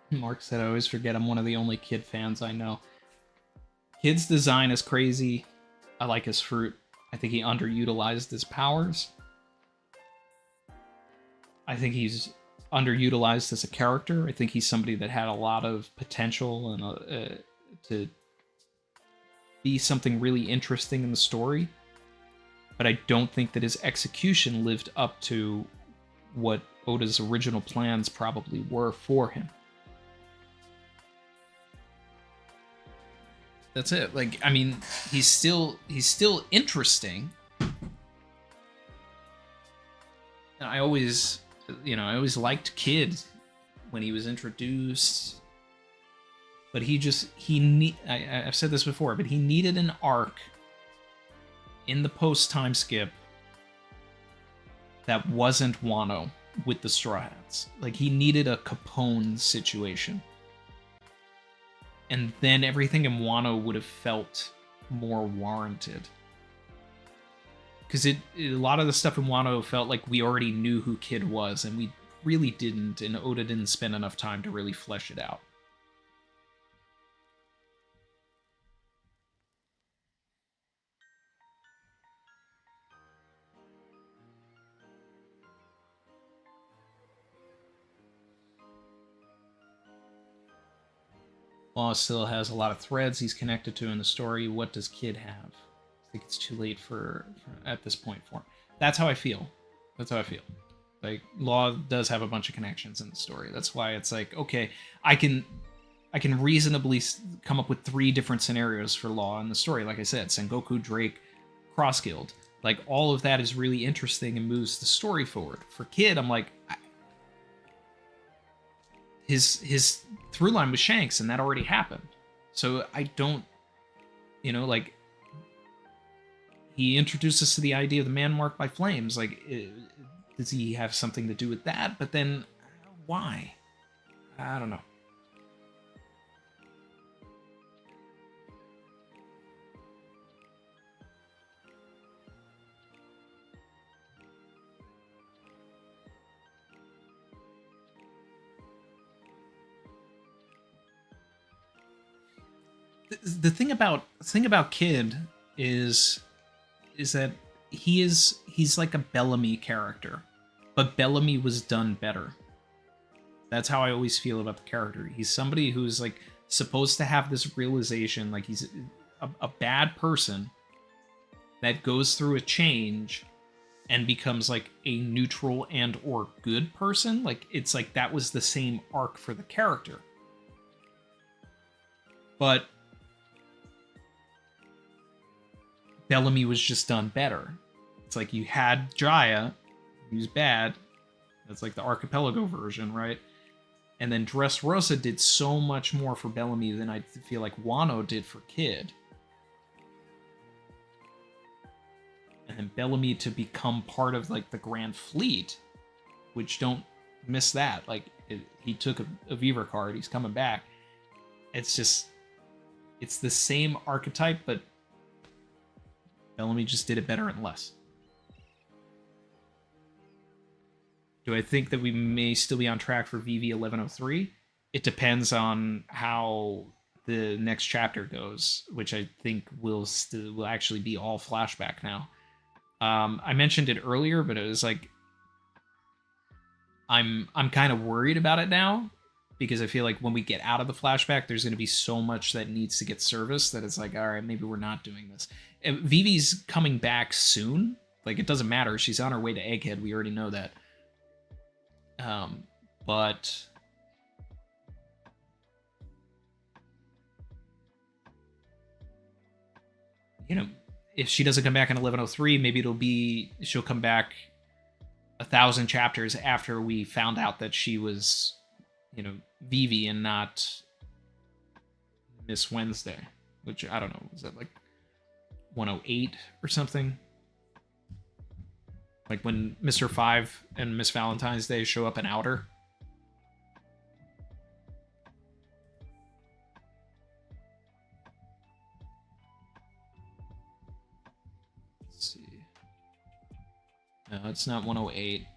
Mark said, I always forget I'm one of the only Kid fans I know. Kid's design is crazy. I like his fruit. I think he underutilized his powers. I think he's underutilized as a character. I think he's somebody that had a lot of potential and to be something really interesting in the story. But I don't think that his execution lived up to what Oda's original plans probably were for him. That's it. Like, I mean, he's still interesting. And I always liked Kid when he was introduced. But I've said this before, but he needed an arc in the post-time skip that wasn't Wano with the Straw Hats. Like, he needed a Capone situation. And then everything in Wano would have felt more warranted. Because a lot of the stuff in Wano felt like we already knew who Kid was, and we really didn't, and Oda didn't spend enough time to really flesh it out. Law still has a lot of threads he's connected to in the story. What does Kid have? I think it's too late for at this point for him. That's how I feel. That's how I feel. Like, Law does have a bunch of connections in the story. That's why it's like, okay, I can reasonably come up with 3 different scenarios for Law in the story. Like I said, Sengoku, Drake, Cross Guild. Like, all of that is really interesting and moves the story forward. For Kid, I'm like, his through line was Shanks, and that already happened. So I don't, like, he introduced us to the idea of the man marked by flames. Like, does he have something to do with that? But then, why? I don't know. The thing about Kid is that he's like a Bellamy character, but Bellamy was done better. That's how I always feel about the character. He's somebody who's like supposed to have this realization, like he's a bad person that goes through a change and becomes like a neutral and or good person. Like, it's like that was the same arc for the character. But Bellamy was just done better. It's like you had Jaya, who's bad. That's like the Archipelago version, right? And then Dressrosa did so much more for Bellamy than I feel like Wano did for Kid. And then Bellamy to become part of like the Grand Fleet, which don't miss that. Like, he took a Viva card, he's coming back. It's the same archetype, but Bellamy just did it better and less. Do I think that we may still be on track for VV 1103? It depends on how the next chapter goes, which I think will actually be all flashback now. I mentioned it earlier, but it was like I'm kind of worried about it now, because I feel like when we get out of the flashback, there's going to be so much that needs to get serviced that it's like, all right, maybe we're not doing this. Vivi's coming back soon. Like, it doesn't matter. She's on her way to Egghead. We already know that. But if she doesn't come back in 1103, maybe she'll come back 1,000 chapters after we found out that she was, Vivi and not Miss Wednesday, which I don't know, was that like 108 or something? Like when Mr. 5 and Miss Valentine's Day show up in Outer. Let's see. No, it's not 108.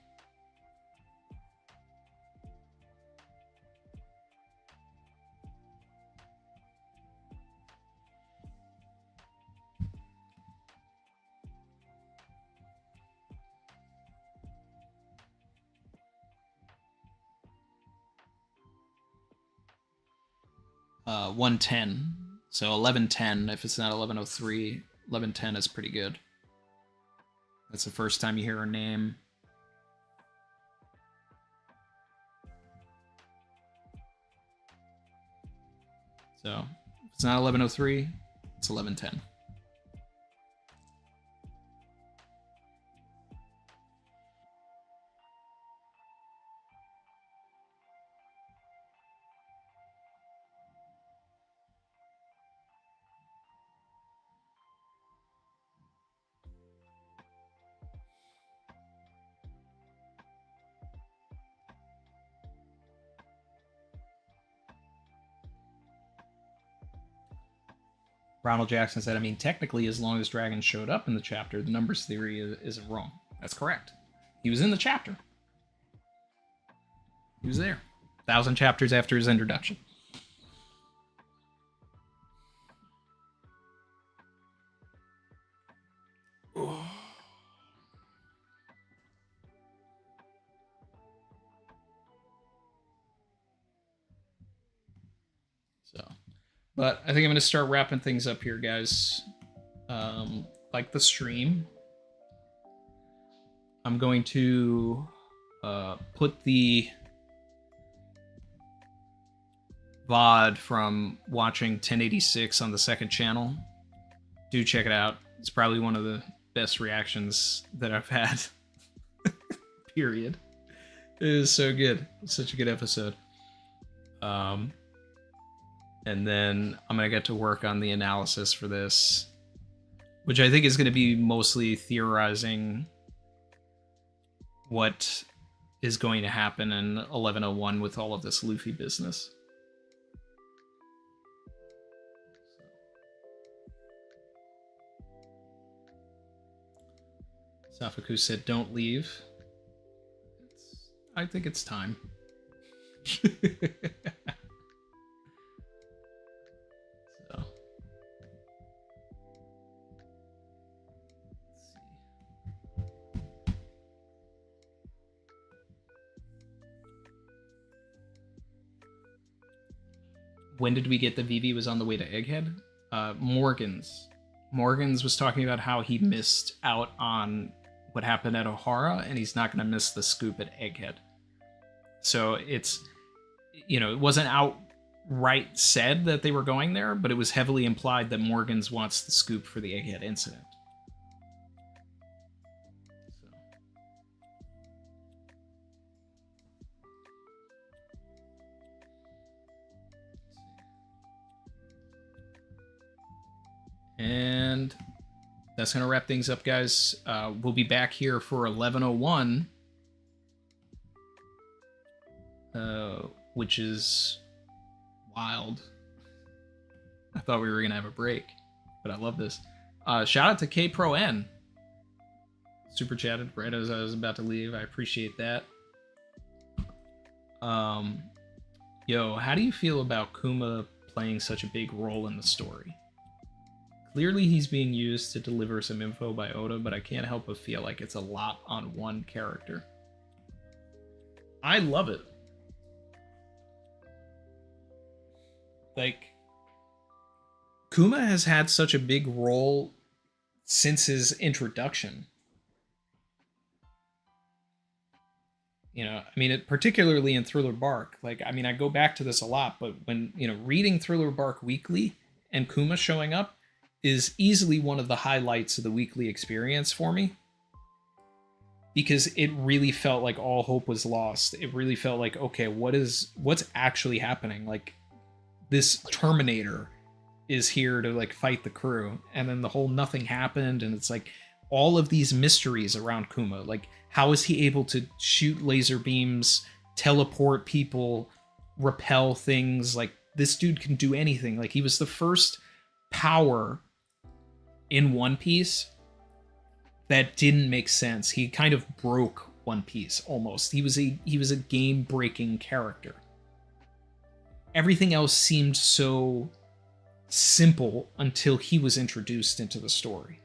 Uh, 110. So 1110. If it's not 1103, 1110 is pretty good. That's the first time you hear her name. So if it's not 1103, it's 1110. Ronald Jackson said, I mean, technically, as long as Dragon showed up in the chapter, the numbers theory isn't wrong. That's correct. He was in the chapter. He was there. 1,000 chapters after his introduction. So But I think I'm going to start wrapping things up here, guys. Like the stream, I'm going to put the VOD from watching 1086 on the second channel. Do check it out. It's probably one of the best reactions that I've had. Period. It is so good. It's such a good episode. And then I'm going to get to work on the analysis for this, which I think is going to be mostly theorizing what is going to happen in 1101 with all of this Luffy business. Safaku said, "Don't leave." I think it's time. So. When did we get the Vivi was on the way to Egghead? Morgan's was talking about how he missed out on what happened at O'Hara, and he's not going to miss the scoop at Egghead. So it's, it wasn't outright said that they were going there, but it was heavily implied that Morgan's wants the scoop for the Egghead incident. And that's going to wrap things up, guys. We'll be back here for 1101, which is wild. I thought we were going to have a break, but I love this. Shout out to KProN. Super chatted right as I was about to leave. I appreciate that. Yo, how do you feel about Kuma playing such a big role in the story? Clearly he's being used to deliver some info by Oda, but I can't help but feel like it's a lot on one character. I love it. Like, Kuma has had such a big role since his introduction. Particularly in Thriller Bark. Like, I go back to this a lot, but when, reading Thriller Bark weekly and Kuma showing up is easily one of the highlights of the weekly experience for me, because it really felt like all hope was lost. It really felt like, okay, what's actually happening? Like, this Terminator is here to like fight the crew, and then the whole nothing happened, and it's like all of these mysteries around Kuma. Like, how is he able to shoot laser beams, teleport people, repel things? Like, this dude can do anything. Like, he was the first power in One Piece that didn't make sense. He kind of broke One Piece almost. He was a game-breaking character. Everything else seemed so simple until he was introduced into the story.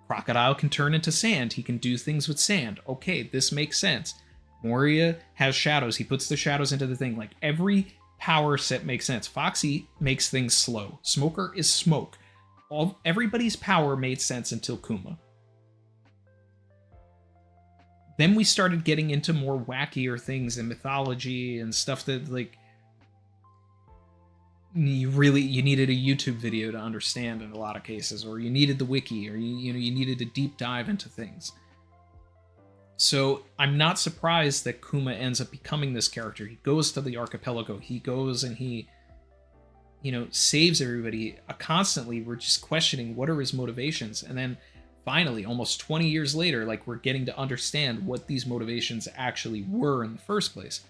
Crocodile can turn into sand. He can do things with sand. Okay, this makes sense. Moria has shadows. He puts the shadows into the thing. Like, every power set makes sense. Foxy makes things slow. Smoker is smoke. Everybody's power made sense until Kuma. Then we started getting into more wackier things in mythology and stuff that, like, you needed a YouTube video to understand in a lot of cases, or you needed the wiki, or you needed a deep dive into things. So I'm not surprised that Kuma ends up becoming this character. He goes to the archipelago. He goes and he saves everybody. Constantly, we're just questioning what are his motivations. And then finally, almost 20 years later, like, we're getting to understand what these motivations actually were in the first place.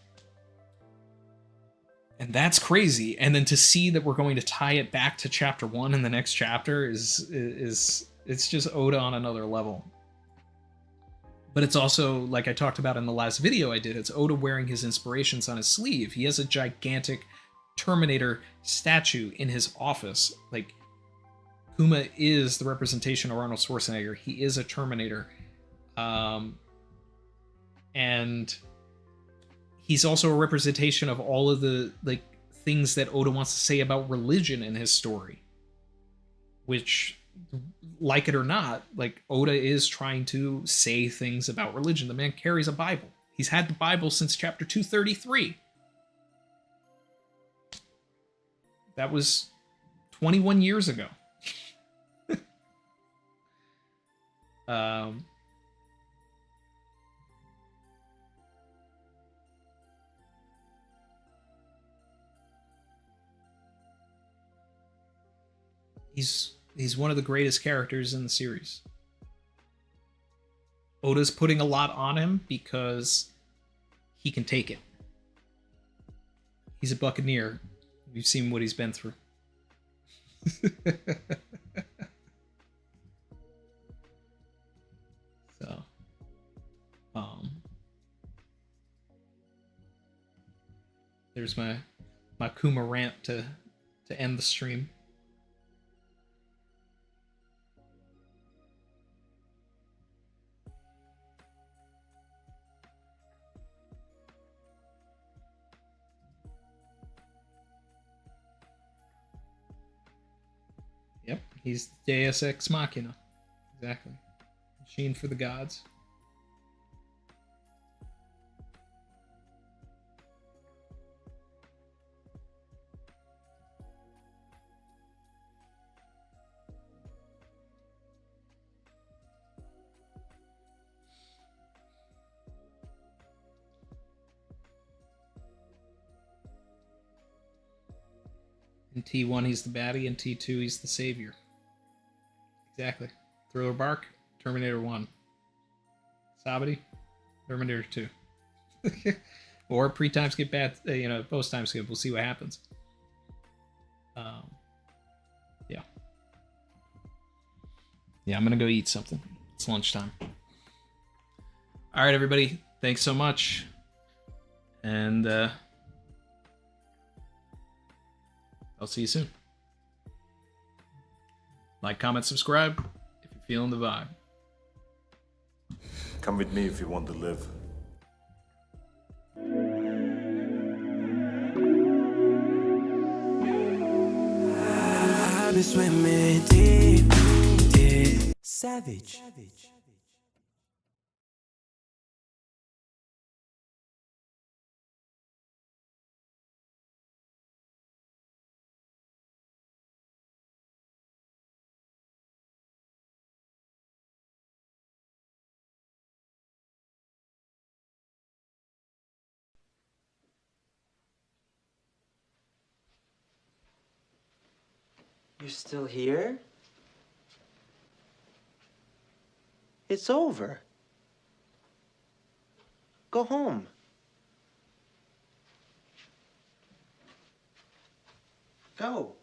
And that's crazy. And then to see that we're going to tie it back to chapter 1 in the next chapter is it's just Oda on another level. But it's also, like I talked about in the last video I did, it's Oda wearing his inspirations on his sleeve. He has a gigantic Terminator statue in his office. Like, Kuma is the representation of Arnold Schwarzenegger. He is a Terminator. And he's also a representation of all of the, like, things that Oda wants to say about religion in his story. Which, like it or not, like, Oda is trying to say things about religion. The man carries a Bible. He's had the Bible since chapter 233. That was 21 years ago. He's one of the greatest characters in the series. Oda's putting a lot on him because he can take it. He's a buccaneer. We've seen what he's been through. So, there's my Kuma rant to end the stream. Yep, he's Deus Ex Machina. Exactly. Machine for the gods. In T1, he's the baddie. In T2, he's the savior. Exactly. Thriller Bark, Terminator 1. Sabati, Terminator 2. Or pre-time skip bad, post-time skip. We'll see what happens. Yeah. Yeah, I'm going to go eat something. It's lunchtime. All right, everybody. Thanks so much. And, I'll see you soon. Like, comment, subscribe if you're feeling the vibe. Come with me if you want to live. I've been swimming deep, deep. Savage. You're still here? It's over. Go home. Go.